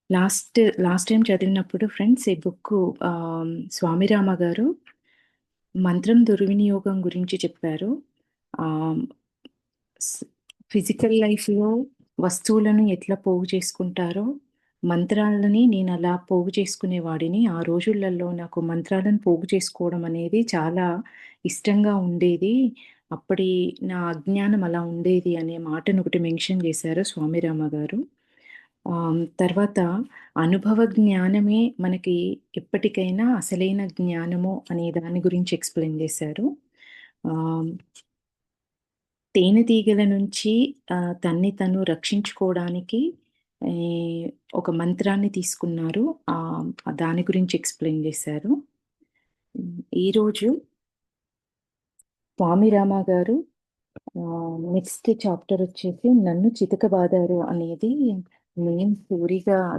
Last last time చదివినప్పుడు friends ఈ book స్వామి రామ గారు మంత్రం దుర్వినియోగం గురించి చెప్పారు. ఆహ్, స్ ఫిజికల్ లైఫ్‌లో వస్తువులను ఎట్లా పోగు చేసుకుంటారో, మంత్రాలని నేనలా పోగు చేసుకునేవాడిని. ఆ రోజులలో నాకు మంత్రాలను పోగు చేసుకోవడం అనేది చాలా ఇష్టంగా ఉండేది. అప్పటి నా అజ్ఞానం అలా ఉండేది అనే మాటనొకటి మెన్షన్ చేశారు స్వామి రామ గారు. తర్వాత అనుభవ జ్ఞానమే మనకి ఎప్పటికైనా అసలైన జ్ఞానము అనే దాని గురించి ఎక్స్‌ప్లెయిన్ చేశారు. ఆహ్, తేనెటీగల నుంచి తన్ని తను రక్షించుకోవడానికి ఈ ఒక మంత్రాన్ని తీసుకున్నారు. దాని గురించి ఎక్స్‌ప్లెయిన్ చేశారు. ఈరోజు స్వామి రామ గారు నెక్స్ట్ చాప్టర్ వచ్చేసి 'నన్ను చితకబాదారు' అనేది మెయిన్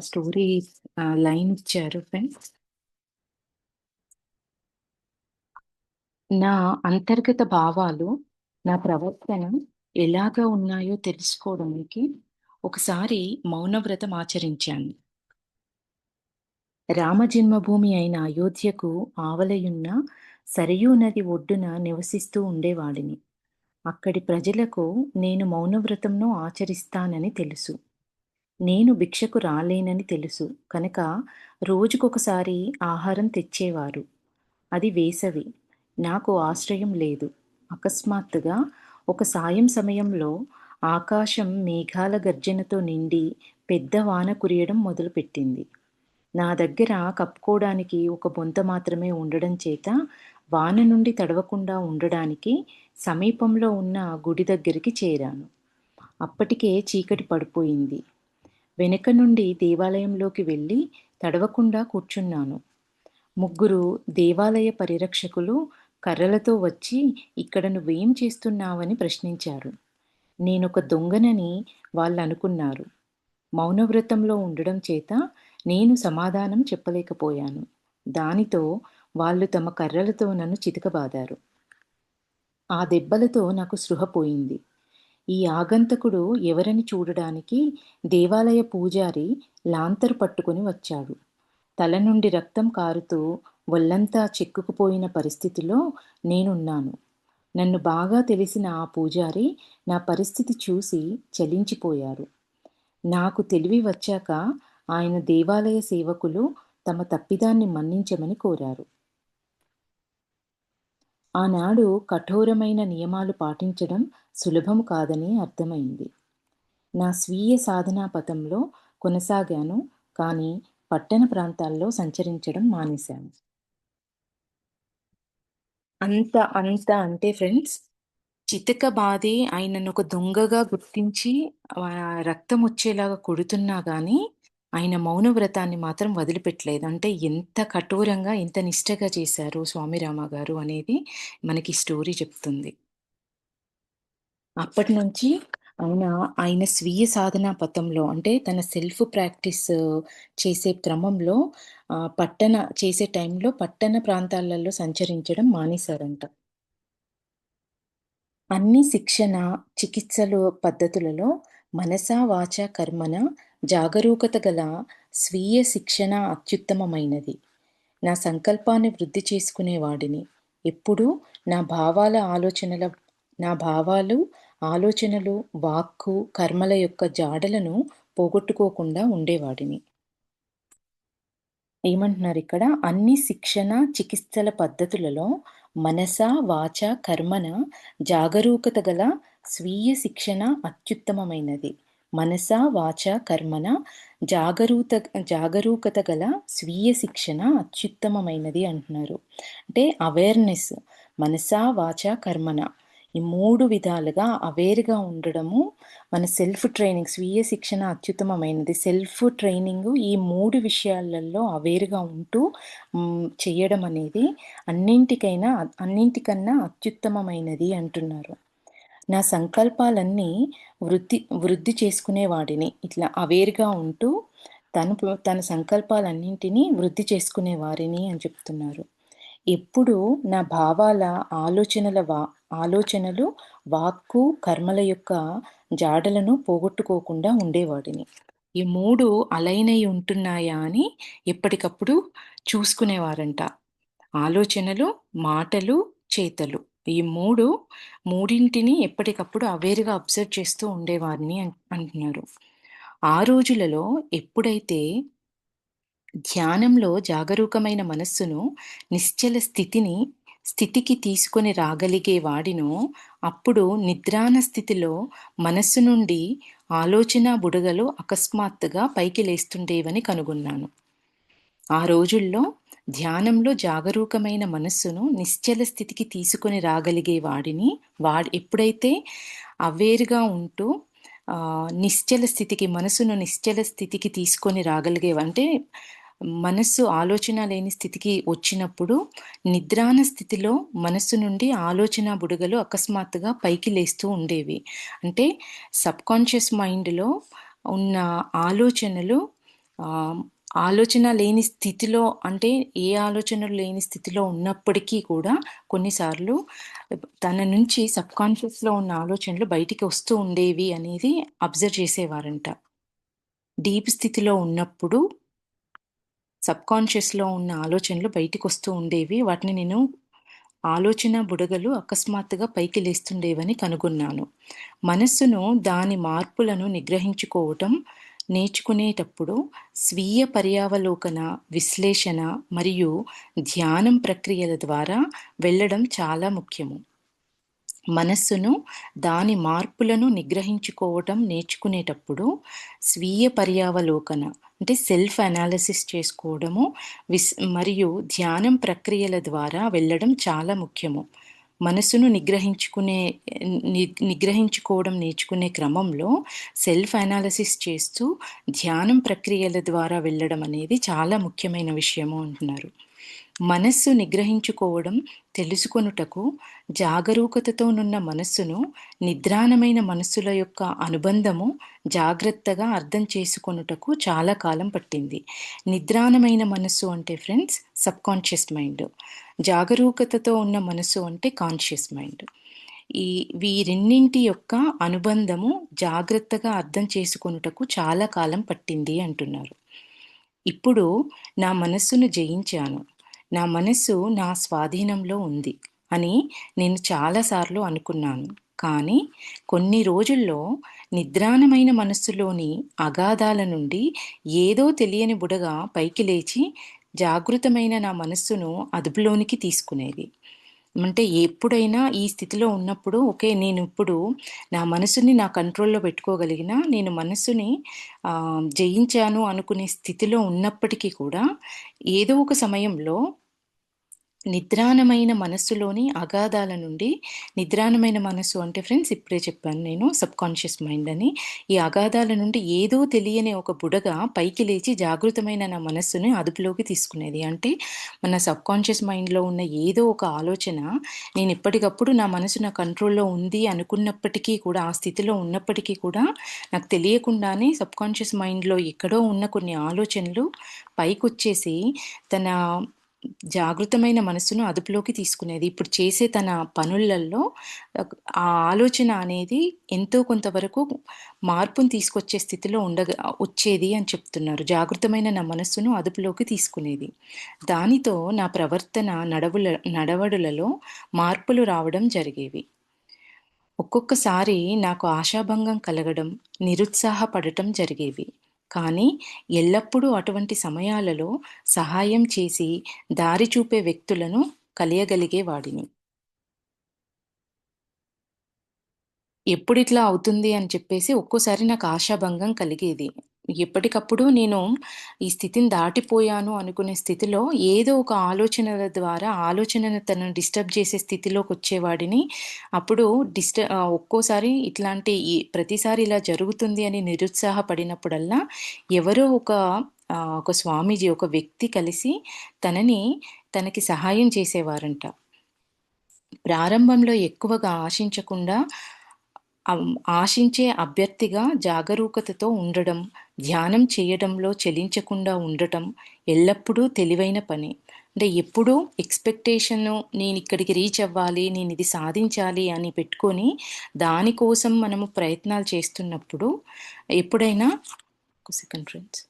స్టోరీ లైన్ ఇచ్చారు ఫ్రెండ్స్. నా అంతర్గత భావాలు, నా ప్రవర్తన ఎలాగా ఉన్నాయో తెలుసుకోవడానికి ఒకసారి మౌనవ్రతం ఆచరించాను. రామ జన్మభూమి అయిన అయోధ్యకు ఆవలయున్న సరయూ నది ఒడ్డున నివసిస్తూ ఉండేవాడిని. అక్కడి ప్రజలకు నేను మౌనవ్రతంను ఆచరిస్తానని తెలుసు. నేను భిక్షకు రాలేనని తెలుసు. కనుక రోజుకొకసారి ఆహారం తెచ్చేవారు. అది వేసవి. నాకు ఆశ్రయం లేదు. అకస్మాత్తుగా ఒక సాయం సమయంలో ఆకాశం మేఘాల గర్జనతో నిండి పెద్ద వాన కురియడం మొదలుపెట్టింది. నా దగ్గర కప్పుకోడానికి ఒక బొంత మాత్రమే ఉండడం చేత వాన నుండి తడవకుండా ఉండడానికి సమీపంలో ఉన్న గుడి దగ్గరికి చేరాను. అప్పటికే చీకటి పడిపోయింది. వెనక నుండి దేవాలయంలోకి వెళ్ళి తడవకుండా కూర్చున్నాను. ముగ్గురు దేవాలయ పరిరక్షకులు కర్రలతో వచ్చి ఇక్కడ నువ్వేం చేస్తున్నావని ప్రశ్నించారు. నేనొక దొంగనని వాళ్ళనుకున్నారు. మౌనవ్రతంలో ఉండడం చేత నేను సమాధానం చెప్పలేకపోయాను. దానితో వాళ్ళు తమ కర్రలతో నన్ను చితకబాదారు. ఆ దెబ్బలతో నాకు స్పృహ పోయింది. ఈ ఆగంతకుడు ఎవరని చూడడానికి దేవాలయ పూజారి లాంతరు పట్టుకొని వచ్చాడు. తల నుండి రక్తం కారుతూ ఒళ్ళంతా చిక్కుకుపోయిన పరిస్థితిలో నేనున్నాను. నన్ను బాగా తెలిసిన ఆ పూజారి నా పరిస్థితి చూసి చలించిపోయారు. నాకు తెలివి వచ్చాక ఆయన దేవాలయ సేవకులు తమ తప్పిదాన్ని మన్నించమని కోరారు. ఆనాడు కఠోరమైన నియమాలు పాటించడం సులభం కాదని అర్థమైంది. నా స్వీయ సాధనా పథంలో కొనసాగాను, కానీ పట్టణ ప్రాంతాల్లో సంచరించడం మానేశాను. అంత అంటే ఫ్రెండ్స్, చితకబాది ఆయననొక దొంగగా గుర్తించి రక్తమొచ్చేలాగా కొడుతున్నా గానీ, ఆయన మౌన వ్రతాన్ని మాత్రం వదిలిపెట్టలేదు. అంటే ఎంత కఠోరంగా, ఎంత నిష్టగా చేశారు స్వామి రామ గారు అనేది మనకి స్టోరీ చెప్తుంది. అప్పటినుంచి ఆయన, ఆయన స్వీయ సాధనా పథంలో అంటే తన సెల్ఫ్ ప్రాక్టీస్ చేసే క్రమంలో పట్టణ చేసే టైంలో పట్టణ ప్రాంతాలలో సంచరించడం మానేశారంట. అన్ని శిక్షణ, చికిత్సలు పద్ధతులలో మనస, వాచ, కర్మణ జాగరూకత గల స్వీయ శిక్షణ అత్యుత్తమమైనది. నా సంకల్పాన్ని వృద్ధి చేసుకునేవాడిని. ఎప్పుడూ నా భావాల ఆలోచనల నా భావాలు, ఆలోచనలు, వాక్కు, కర్మల యొక్క జాడలను పోగొట్టుకోకుండా ఉండేవాడిని. ఏమంటున్నారిక్కడ? అన్ని శిక్షణ, చికిత్సల పద్ధతులలో మనస, వాచ, కర్మణ జాగరూకత గల స్వీయ శిక్షణ అత్యుత్తమమైనది. మనస, వాచ, కర్మణ జాగరూత జాగరూకత గల స్వీయ శిక్షణ అత్యుత్తమమైనది అంటున్నారు. అంటే అవేర్‌నెస్ మనస, వాచ, కర్మణ ఈ 3 విధాలుగా అవేర్‌గా ఉండడము మన సెల్ఫ్ ట్రైనింగ్ స్వీయ శిక్షణ అత్యుత్తమమైనది. సెల్ఫ్ ట్రైనింగు ఈ 3 విషయాలలో అవేర్‌గా ఉంటూ చేయడం అనేది అన్నింటికన్నా అత్యుత్తమమైనది అంటున్నారు. నా సంకల్పాలన్నీ వృద్ధి చేసుకునేవాడిని. ఇట్లా అవేర్‌గా ఉంటూ తన సంకల్పాలన్నింటినీ వృద్ధి చేసుకునేవారిని అని చెప్తున్నారు. ఎప్పుడూ నా భావాల, ఆలోచనలు, వాక్కు, కర్మల యొక్క జాడలను పోగొట్టుకోకుండా ఉండేవాడిని. ఈ 3 అలైన్ అయి ఉంటున్నాయా అని ఎప్పటికప్పుడు చూసుకునేవారంట. ఆలోచనలు, మాటలు, చేతలు. ఈ 3 ఎప్పటికప్పుడు అవేర్‌గా అబ్జర్వ్ చేస్తూ ఉండేవారిని అంటున్నారు. ఆ రోజులలో ఎప్పుడైతే ధ్యానంలో జాగరూకమైన మనస్సును నిశ్చల స్థితికి తీసుకొని రాగలిగే వాడినో, అప్పుడు నిద్రాణ స్థితిలో మనస్సు నుండి ఆలోచన బుడగలు అకస్మాత్తుగా పైకి లేస్తుండేవని కనుగొన్నాను. ఆ రోజుల్లో ధ్యానంలో జాగరూకమైన మనస్సును నిశ్చల స్థితికి తీసుకొని రాగలిగే ఎప్పుడైతే అవేర్‌గా ఉంటూ మనసును నిశ్చల స్థితికి తీసుకొని అంటే మనస్సు ఆలోచన లేని స్థితికి వచ్చినప్పుడు నిద్రాణ స్థితిలో మనస్సు నుండి ఆలోచన బుడగలు అకస్మాత్తుగా పైకి లేస్తూ ఉండేవి. అంటే సబ్‌కాన్షియస్ మైండ్‌లో ఉన్న ఆలోచనలు ఆహ్, ఆలోచన లేని స్థితిలో అంటే ఏ ఆలోచనలు లేని స్థితిలో ఉన్నప్పటికీ కూడా కొన్నిసార్లు తన నుంచి సబ్‌కాన్షియస్‌లో ఉన్న ఆలోచనలు బయటికి వస్తూ ఉండేవి అనేది అబ్జర్వ్ చేసేవారంట. డీప్ స్థితిలో ఉన్నప్పుడు సబ్‌కాన్షియస్‌లో ఉన్న ఆలోచనలు బయటికొస్తూ ఉండేవి. వాటిని నేను ఆలోచన బుడగలు అకస్మాత్తుగా పైకి లేస్తుండేవని కనుగొన్నాను. మనస్సును దాని మార్పులను నిగ్రహించుకోవటం నేర్చుకునేటప్పుడు స్వీయ పర్యావలోకన, విశ్లేషణ మరియు ధ్యానం ప్రక్రియల ద్వారా వెళ్ళడం చాలా ముఖ్యము. మనస్సును దాని మార్పులను నిగ్రహించుకోవటం నేర్చుకునేటప్పుడు స్వీయ పర్యావలోకన అంటే సెల్ఫ్ అనాలిసిస్ చేసుకోవడము మరియు ధ్యానం ప్రక్రియల ద్వారా వెళ్ళడం చాలా ముఖ్యము. మనసును నిగ్రహించుకోవడం నేర్చుకునే క్రమంలో సెల్ఫ్ అనాలిసిస్ చేస్తూ ధ్యానం ప్రక్రియల ద్వారా వెళ్ళడం అనేది చాలా ముఖ్యమైన విషయము అంటున్నారు. మనస్సు నిగ్రహించుకోవడం తెలుసుకొనుటకు జాగరూకతతోనున్న మనస్సును నిద్రాణమైన మనస్సుల యొక్క అనుబంధము జాగ్రత్తగా అర్థం చేసుకొనుటకు చాలా కాలం పట్టింది. నిద్రాణమైన మనస్సు అంటే ఫ్రెండ్స్ సబ్‌కాన్షియస్ మైండ్. జాగరూకతతో ఉన్న మనస్సు అంటే కాన్షియస్ మైండ్. వీరెన్నింటి యొక్క అనుబంధము జాగ్రత్తగా అర్థం చేసుకొనుటకు చాలా కాలం పట్టింది అంటున్నారు. ఇప్పుడు నా మనస్సును జయించాను. నా మనస్సు నా స్వాధీనంలో ఉంది అని నేను చాలా సార్లు అనుకున్నాను. కానీ కొన్ని రోజుల్లో నిద్రాణమైన మనస్సులోని అగాధాల నుండి ఏదో తెలియని బుడగ పైకి లేచి జాగృతమైన నా మనస్సును అదుపులోనికి తీసుకునేది. అంటే ఎప్పుడైనా ఈ స్థితిలో ఉన్నప్పుడు ఓకే. నేనిప్పుడు నా మనసుని నా కంట్రోల్‌లో పెట్టుకోగలిగినా, నేను మనస్సుని జయించాను అనుకునే స్థితిలో ఉన్నప్పటికీ కూడా ఏదో ఒక సమయంలో నిద్రాణమైన మనస్సులోని అగాధాల నుండి నిద్రాణమైన మనస్సు అంటే ఫ్రెండ్స్ ఇప్పుడే చెప్పాను నేను సబ్‌కాన్షియస్ మైండ్ అని. ఈ అగాధాల నుండి ఏదో తెలియని ఒక బుడగ పైకి లేచి జాగృతమైన నా మనస్సుని అదుపులోకి తీసుకునేది. అంటే మన సబ్‌కాన్షియస్ మైండ్‌లో ఉన్న ఏదో ఒక ఆలోచన నేను ఎప్పటికప్పుడు నా మనసు నా కంట్రోల్‌లో ఉంది అనుకున్నప్పటికీ కూడా, ఆ స్థితిలో ఉన్నప్పటికీ కూడా నాకు తెలియకుండానే సబ్‌కాన్షియస్ మైండ్‌లో ఎక్కడో ఉన్న కొన్ని ఆలోచనలు పైకొచ్చేసి తన జాగృతమైన మనస్సును అదుపులోకి తీసుకునేది. ఇప్పుడు చేసే తన పనులల్లో ఆ ఆలోచన అనేది ఎంతో కొంతవరకు మార్పుని తీసుకొచ్చే స్థితిలో వచ్చేది అని చెప్తున్నారు. జాగృతమైన నా మనస్సును అదుపులోకి తీసుకునేది. దానితో నా ప్రవర్తన, నడవడులలో మార్పులు రావడం జరిగేవి. ఒక్కొక్కసారి నాకు ఆశాభంగం కలగడం, నిరుత్సాహపడటం జరిగేవి. కానీ ఎల్లప్పుడూ అటువంటి సమయాలలో సహాయం చేసి, దారి చూపే వ్యక్తులను కలియగలిగేవాడిని. ఎప్పుడిట్లా అవుతుంది అని చెప్పేసి ఒక్కోసారి నాకు ఆశాభంగం కలిగేది. ఎప్పటికప్పుడు నేను ఈ స్థితిని దాటిపోయాను అనుకునే స్థితిలో ఏదో ఒక ఆలోచనల ద్వారా ఆలోచనను తనను డిస్టర్బ్ చేసే స్థితిలోకొచ్చేవాడిని. అప్పుడు ఒక్కోసారి ప్రతిసారి ఇలా జరుగుతుంది అని నిరుత్సాహపడినప్పుడల్లా ఎవరో ఒక స్వామీజీ, ఒక వ్యక్తి కలిసి తనకి సహాయం చేసేవారంట. ప్రారంభంలో ఎక్కువగా ఆశించే అభ్యర్థిగా జాగరూకతతో ఉండడం, ధ్యానం చేయడంలో చలించకుండా ఉండటం ఎల్లప్పుడూ తెలివైన పని. అంటే ఎప్పుడూ ఎక్స్‌పెక్టేషను నేనిక్కడికి రీచ్ అవ్వాలి, నేనిది సాధించాలి అని పెట్టుకొని, దానికోసం మనము ప్రయత్నాలు చేస్తున్నప్పుడు ఎప్పుడైనా ఒక్క సెకండ్ ఫ్రెండ్స్.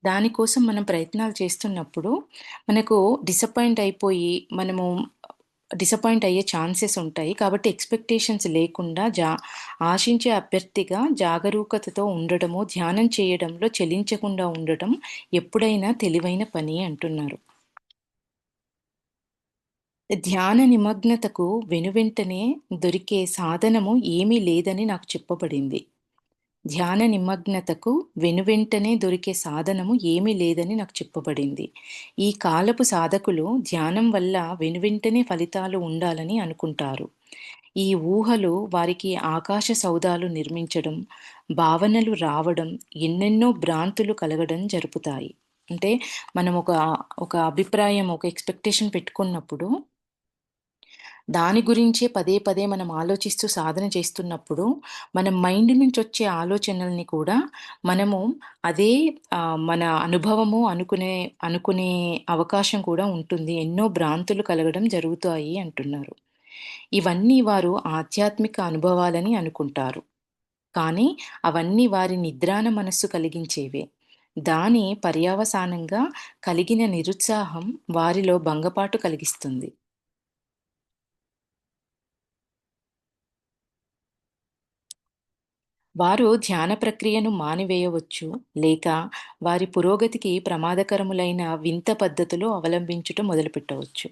దానికోసం మనం ప్రయత్నాలు చేస్తున్నప్పుడు మనకు మనము డిసప్పాయింట్ అయ్యే ఛాన్సెస్ ఉంటాయి. కాబట్టి ఎక్స్‌పెక్టేషన్స్ లేకుండా ఆశించే అభ్యర్థిగా జాగరూకతతో ఉండడము, ధ్యానం చేయడంలో చలించకుండా ఉండటం ఎప్పుడైనా తెలివైన పని అంటున్నారు. ధ్యాన నిమగ్నతకు వెనువెంటనే దొరికే సాధనము ఏమీ లేదని నాకు చెప్పబడింది. ధ్యాన నిమగ్నతకు వెనువెంటనే దొరికే సాధనము ఏమీ లేదని నాకు చెప్పబడింది. ఈ కాలపు సాధకులు ధ్యానం వల్ల వెనువెంటనే ఫలితాలు ఉండాలని అనుకుంటారు. ఈ ఊహలు వారికి ఆకాశ సౌధాలు నిర్మించడం, భావనలు రావడం, ఎన్నెన్నో భ్రాంతులు కలగడం జరుపుతాయి. అంటే మనం ఒక అభిప్రాయం, ఒక ఎక్స్‌పెక్టేషన్ పెట్టుకున్నప్పుడు దాని గురించే పదే పదే మనం ఆలోచిస్తూ సాధన చేస్తున్నప్పుడు, మన మైండ్ నుంచొచ్చే ఆలోచనల్ని కూడా మనము అదే మన అనుభవము అనుకునే అవకాశం కూడా ఉంటుంది. ఎన్నో భ్రాంతులు కలగడం జరుగుతాయి అంటున్నారు. ఇవన్నీ వారు ఆధ్యాత్మిక అనుభవాలని అనుకుంటారు. కానీ అవన్నీ వారి నిద్రాణ మనస్సు కలిగించేవే. దాని పర్యవసానంగా కలిగిన నిరుత్సాహం వారిలో భంగపాటు కలిగిస్తుంది. వారు ధ్యాన ప్రక్రియను మానివేయవచ్చు, లేక వారి పురోగతికి ప్రమాదకరములైన వింత పద్ధతులు అవలంబించుట మొదలుపెట్టవచ్చు.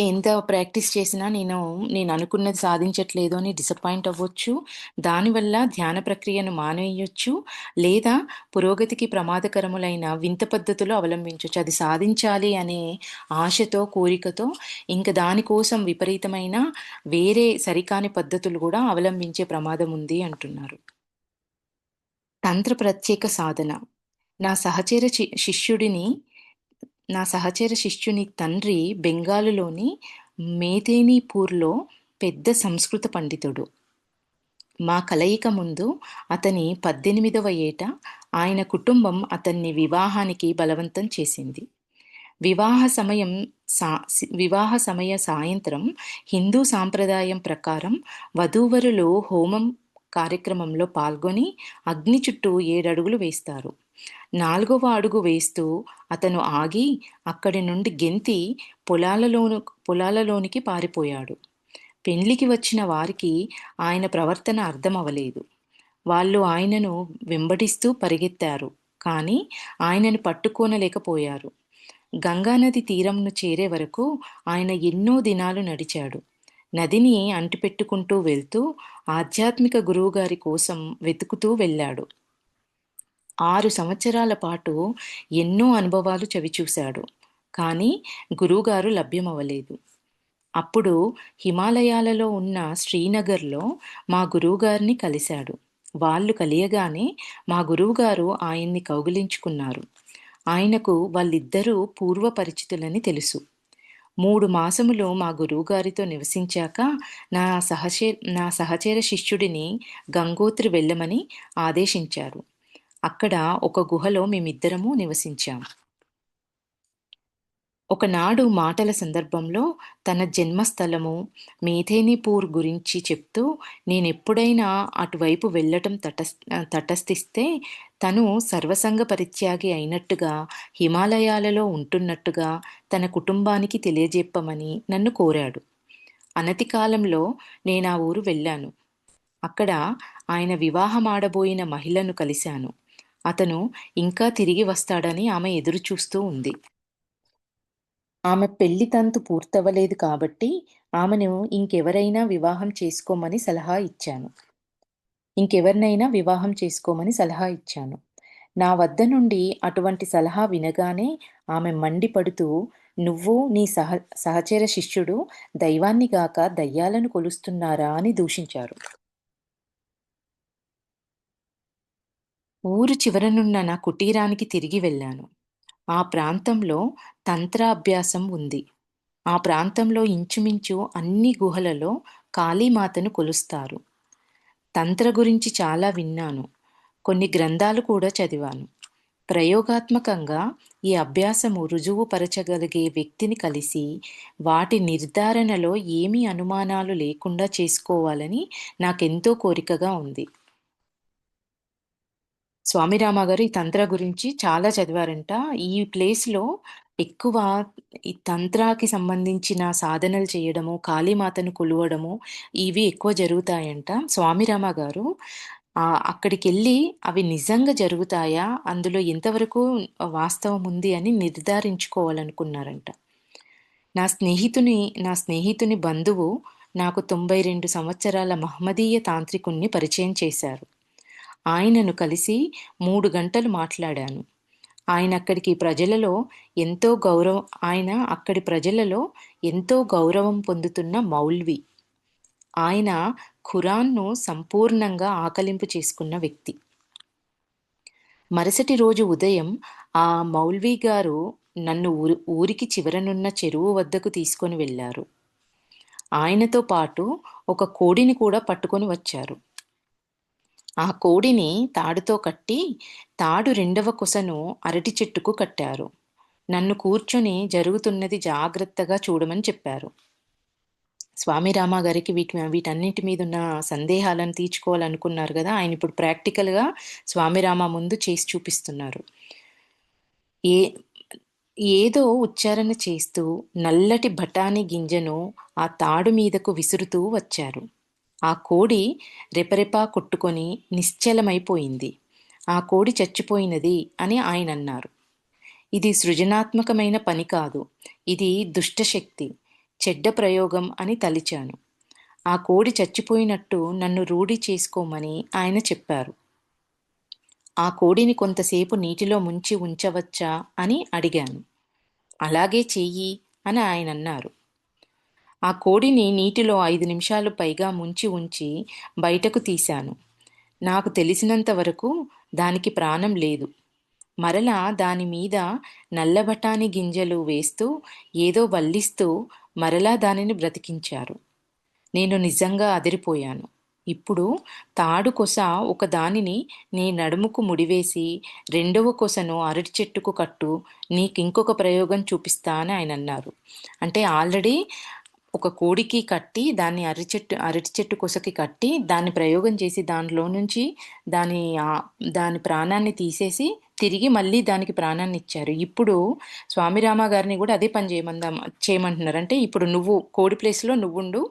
ఎంత ప్రాక్టీస్ చేసినా నేను అనుకున్నది సాధించట్లేదు అని డిసప్పాయింట్ అవ్వచ్చు. దానివల్ల ధ్యాన ప్రక్రియను మానేయొచ్చు. లేదా పురోగతికి ప్రమాదకరములైన వింత పద్ధతులు అవలంబించొచ్చు. అది సాధించాలి అనే ఆశతో, కోరికతో ఇంక దానికోసం విపరీతమైన వేరే సరికాని పద్ధతులు గూడా అవలంబించే ప్రమాదం ఉంది అంటున్నారు. తంత్ర ప్రత్యేక సాధన. నా సహచర చి శిష్యుడిని నా సహచర శిష్యుని తండ్రి బెంగాలులోని మేదినీపూర్‌లో పెద్ద సంస్కృత పండితుడు. మా కలయిక ముందు అతని 18వ ఏట ఆయన కుటుంబం అతన్ని వివాహానికి బలవంతం చేసింది. వివాహ సమయం వివాహ సమయ సాయంత్రం హిందూ సాంప్రదాయం ప్రకారం వధూవరులు హోమం కార్యక్రమంలో పాల్గొని అగ్ని చుట్టూ 7 అడుగులు వేస్తారు. 4వ అడుగు వేస్తూ అతను ఆగి అక్కడి నుండి గెంతి పొలాలలోనికి పారిపోయాడు. పెండ్లికి వచ్చిన వారికి ఆయన ప్రవర్తన అర్థమవలేదు. వాళ్ళు ఆయనను వెంబడిస్తూ పరిగెత్తారు. కానీ ఆయనను పట్టుకోనలేకపోయారు. గంగానది తీరంను చేరే వరకు ఆయన ఎన్నో దినాలు నడిచాడు. నదిని అంటిపెట్టుకుంటూ వెళ్తూ ఆధ్యాత్మిక గురువుగారి కోసం వెతుకుతూ వెళ్ళాడు. 6 సంవత్సరాల పాటు ఎన్నో అనుభవాలు చవిచూశాడు. కానీ గురువుగారు లభ్యమవ్వలేదు. అప్పుడు హిమాలయాలలో ఉన్న శ్రీనగర్‌లో మా గురువుగారిని కలిశాడు. వాళ్ళు కలియగానే మా గురువుగారు ఆయన్ని కౌగిలించుకున్నారు. ఆయనకు వాళ్ళిద్దరూ పూర్వ పరిచితులని తెలుసు. 3 మాసములు మా గురువుగారితో నివసించాక నా నా సహచర శిష్యుడిని గంగోత్రి వెళ్ళమని ఆదేశించారు. అక్కడ ఒక గుహలో మేమిద్దరము నివసించాం. ఒకనాడు మాటల సందర్భంలో తన జన్మస్థలము మేదినీపూర్ గురించి చెప్తూ నేనెప్పుడైనా అటువైపు వెళ్ళటం తటస్థిస్తే తను సర్వసంగ పరిత్యాగి అయినట్టుగా, హిమాలయాలలో ఉంటున్నట్టుగా తన కుటుంబానికి తెలియజెప్పమని నన్ను కోరాడు. అనతి కాలంలో నేనా ఊరు వెళ్ళాను. అక్కడ ఆయన వివాహమాడబోయిన మహిళను కలిశాను. అతను ఇంకా తిరిగి వస్తాడని ఆమె ఎదురుచూస్తూ ఉంది. ఆమె పెళ్లి తంతు పూర్తవ్వలేదు కాబట్టి ఆమెను ఇంకెవరినైనా వివాహం చేసుకోమని సలహా ఇచ్చాను. నా వద్ద నుండి అటువంటి సలహా వినగానే ఆమె మండిపడుతూ నువ్వు నీ సహచర శిష్యుడు దైవాన్ని గాక దయ్యాలను కొలుస్తున్నారా అని దూషించారు. ఊరు చివరనున్న నా కుటీరానికి తిరిగి వెళ్ళాను. ఆ ప్రాంతంలో తంత్రాభ్యాసం ఉంది. ఆ ప్రాంతంలో ఇంచుమించు అన్ని గుహలలో కాళీమాతను కొలుస్తారు. తంత్ర గురించి చాలా విన్నాను. కొన్ని గ్రంథాలు కూడా చదివాను. ప్రయోగాత్మకంగా ఈ అభ్యాసము రుజువుపరచగలిగే వ్యక్తిని కలిసి వాటి నిర్ధారణలో ఏమీ అనుమానాలు లేకుండా చేసుకోవాలని నాకెంతో కోరికగా ఉంది. స్వామి రామ గారు ఈ తంత్ర గురించి చాలా చదివారంట. ఈ ప్లేస్‌లో ఎక్కువ ఈ తంత్రాకి సంబంధించిన సాధనలు చేయడము, కాళీమాతను కొలవడము ఇవి ఎక్కువ జరుగుతాయంట. స్వామి రామ గారు అక్కడికెళ్ళి అవి నిజంగా జరుగుతాయా? అందులో ఎంతవరకు వాస్తవం ఉంది అని నిర్ధారించుకోవాలనుకున్నారంట. నా స్నేహితుని బంధువు నాకు 92 సంవత్సరాల మహ్మదీయ తాంత్రికుణ్ణి పరిచయం చేశారు. ఆయనను కలిసి 3 గంటలు మాట్లాడాను. ఆయన అక్కడికి ప్రజలలో ఎంతో గౌరవం ఆయన అక్కడి ప్రజలలో ఎంతో గౌరవం పొందుతున్న మౌల్వి. ఆయన ఖురాన్‌ను సంపూర్ణంగా ఆకలింపు చేసుకున్న వ్యక్తి. మరుసటి రోజు ఉదయం ఆ మౌల్వి గారు నన్ను ఊరికి చివరనున్న చెరువు వద్దకు తీసుకొని వెళ్లారు. ఆయనతో పాటు ఒక కోడిని కూడా పట్టుకొని వచ్చారు. ఆ కోడిని తాడుతో కట్టి, తాడు రెండవ కొసను అరటి చెట్టుకు కట్టారు. నన్ను కూర్చొని జరుగుతున్నది జాగ్రత్తగా చూడమని చెప్పారు. స్వామి రామ గారికి వీటన్నిటి మీదున్న సందేహాలను తీర్చుకోవాలనుకున్నారు గదా! ఆయన ఇప్పుడు ప్రాక్టికల్‌గా స్వామి రామ ముందు చేసి చూపిస్తున్నారు. ఏ ఏదో ఉచ్చారణ చేస్తూ నల్లటి బఠానీ గింజను ఆ తాడు మీదకు విసురుతూ వచ్చారు. ఆ కోడి రెపరెపా కొట్టుకొని నిశ్చలమైపోయింది. ఆ కోడి చచ్చిపోయినది అని ఆయనన్నారు. ఇది సృజనాత్మకమైన పని కాదు. ఇది దుష్టశక్తి, చెడ్డ ప్రయోగం అని తలిచాను. ఆ కోడి చచ్చిపోయినట్టు నన్ను రూఢి చేసుకోమని ఆయన చెప్పారు. ఆ కోడిని కొంతసేపు నీటిలో ముంచి ఉంచవచ్చా అని అడిగాను. అలాగే చెయ్యి అని ఆయనన్నారు. ఆ కోడిని నీటిలో 5 నిమిషాలు పైగా ముంచి ఉంచి బయటకు తీశాను. నాకు తెలిసినంత వరకు దానికి ప్రాణం లేదు. మరలా దాని మీద నల్ల బఠానీ గింజలు వేస్తూ ఏదో వల్లిస్తూ మరలా దానిని బ్రతికించారు. నేను నిజంగా అదిరిపోయాను. ఇప్పుడు తాడు కొస ఒకదానిని నీ నడుముకు ముడివేసి రెండవ కొసను అరటి చెట్టుకు కట్టు, నీకింకొక ప్రయోగం చూపిస్తా అని ఆయనన్నారు. అంటే ఆల్రెడీ ఒక కోడికి కట్టి దాన్ని అరటి చెట్టు కొసకి కట్టి దాన్ని ప్రయోగం చేసి దానిలో నుంచి దాని దాని ప్రాణాన్ని తీసేసి తిరిగి మళ్ళీ దానికి ప్రాణాన్ని ఇచ్చారు. ఇప్పుడు స్వామి రామ గారిని కూడా అదే పని చేయమంటున్నారు. అంటే ఇప్పుడు నువ్వు కోడి ప్లేస్‌లో నువ్వుండు.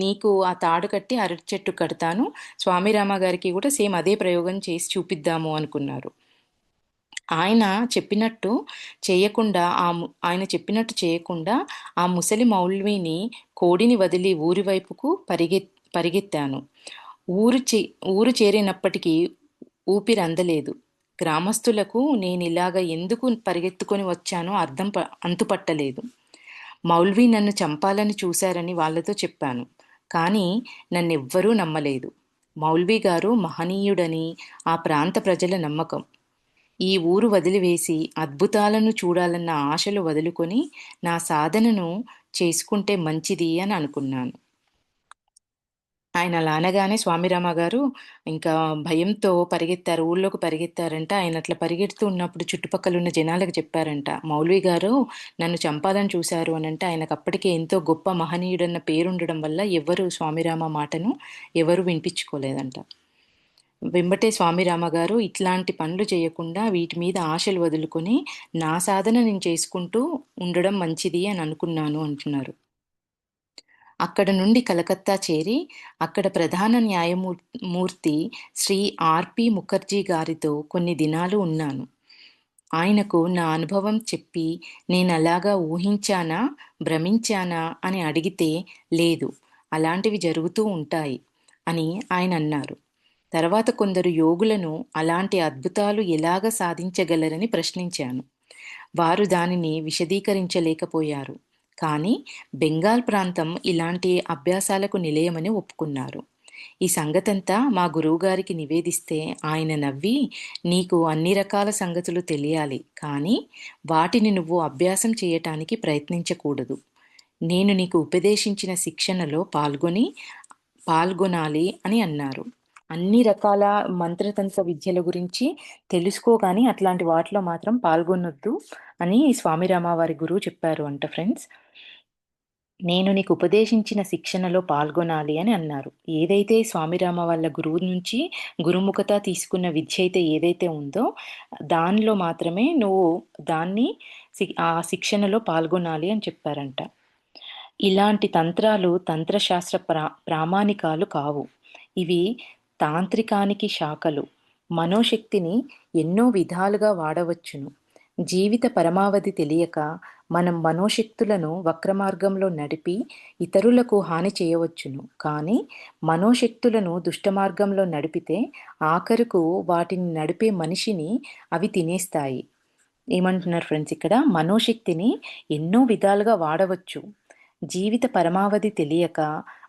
నీకు ఆ తాడు కట్టి అరటి చెట్టు కడతాను. స్వామి రామ గారికి కూడా సేమ్ అదే ప్రయోగం చేసి చూపిద్దాము అనుకున్నారు. ఆయన చెప్పినట్టు చేయకుండా ఆ ముసలి మౌల్విని కోడిని వదిలి ఊరి వైపుకు పరిగెత్తాను. ఊరు చేరినప్పటికీ ఊపిరందలేదు. గ్రామస్తులకు నేనిలాగ ఎందుకు పరిగెత్తుకొని వచ్చానో అంతుపట్టలేదు. మౌల్వి నన్ను చంపాలని చూశారని వాళ్ళతో చెప్పాను. కానీ నన్నెవ్వరూ నమ్మలేదు. మౌల్వి గారు మహనీయుడని ఆ ప్రాంత ప్రజల నమ్మకం. ఈ ఊరు వదిలివేసి అద్భుతాలను చూడాలన్న ఆశలు వదులుకొని నా సాధనను చేసుకుంటే మంచిది అని అనుకున్నాను. ఆయన అలా అనగానే స్వామిరామ గారు ఇంకా భయంతో పరిగెత్తారు. ఊళ్ళోకి పరిగెత్తారంట. ఆయన అట్లా పరిగెడుతూ ఉన్నప్పుడు చుట్టుపక్కలున్న జనాలకు చెప్పారంట. మౌల్వి గారు నన్ను చంపాలని చూశారు అనంటే ఆయనకప్పటికే ఎంతో గొప్ప మహనీయుడన్న పేరుండడం వల్ల ఎవ్వరు స్వామిరామ మాటను ఎవరు వినిపించుకోలేదంట. వెంబటే స్వామిరామ గారు ఇట్లాంటి పనులు చేయకుండా వీటి మీద ఆశలు వదులుకొని నా సాధన నేను చేసుకుంటూ ఉండడం మంచిది అని అనుకున్నాను అంటున్నారు. అక్కడ నుండి కలకత్తా చేరి అక్కడ ప్రధాన న్యాయమూర్తి శ్రీ ఆర్‌పి ముఖర్జీ గారితో కొన్ని దినాలు ఉన్నాను. ఆయనకు నా అనుభవం చెప్పి నేనలాగా ఊహించానా, భ్రమించానా అని అడిగితే లేదు, అలాంటివి జరుగుతూ ఉంటాయి అని ఆయనన్నారు. తర్వాత కొందరు యోగులను అలాంటి అద్భుతాలు ఎలాగ సాధించగలరని ప్రశ్నించాను. వారు దానిని విశదీకరించలేకపోయారు. కానీ బెంగాల్ ప్రాంతం ఇలాంటి అభ్యాసాలకు నిలయమని ఒప్పుకున్నారు. ఈ సంగతంతా మా గురువుగారికి నివేదిస్తే ఆయన నవ్వి, నీకు అన్ని రకాల సంగతులు తెలియాలి, కానీ వాటిని నువ్వు అభ్యాసం చేయటానికి ప్రయత్నించకూడదు. నేను నీకు ఉపదేశించిన శిక్షణలో పాల్గొనాలి అని అన్నారు. అన్ని రకాల మంత్రతంత్ర విద్యల గురించి తెలుసుకో కానీ అట్లాంటి వాటిలో మాత్రం పాల్గొనొద్దు అని స్వామి రామ వారి గురువు చెప్పారు అంట ఫ్రెండ్స్. నేను నీకు ఉపదేశించిన శిక్షణలో పాల్గొనాలి అని అన్నారు. ఏదైతే స్వామిరామ వాళ్ళ గురువు నుంచి గురుముఖత తీసుకున్న విద్య అయితే ఏదైతే ఉందో, దానిలో మాత్రమే నువ్వు దాన్ని ఆ శిక్షణలో పాల్గొనాలి అని చెప్పారంట. ఇలాంటి తంత్రాలు తంత్రశాస్త్ర ప్రామాణికాలు కావు. ఇవి తాంత్రికానికి శాఖలు. మనోశక్తిని ఎన్నో విధాలుగా వాడవచ్చును. జీవిత పరమావధి తెలియక మనం మనోశక్తులను వక్రమార్గంలో నడిపి ఇతరులకు హాని చేయవచ్చును. కానీ మనోశక్తులను దుష్టమార్గంలో నడిపితే ఆఖరుకు వాటిని నడిపే మనిషిని అవి తినేస్తాయి. ఏమంటున్నారు ఫ్రెండ్స్ ఇక్కడ? మనోశక్తిని ఎన్నో విధాలుగా వాడవచ్చు. జీవిత పరమావధి తెలియక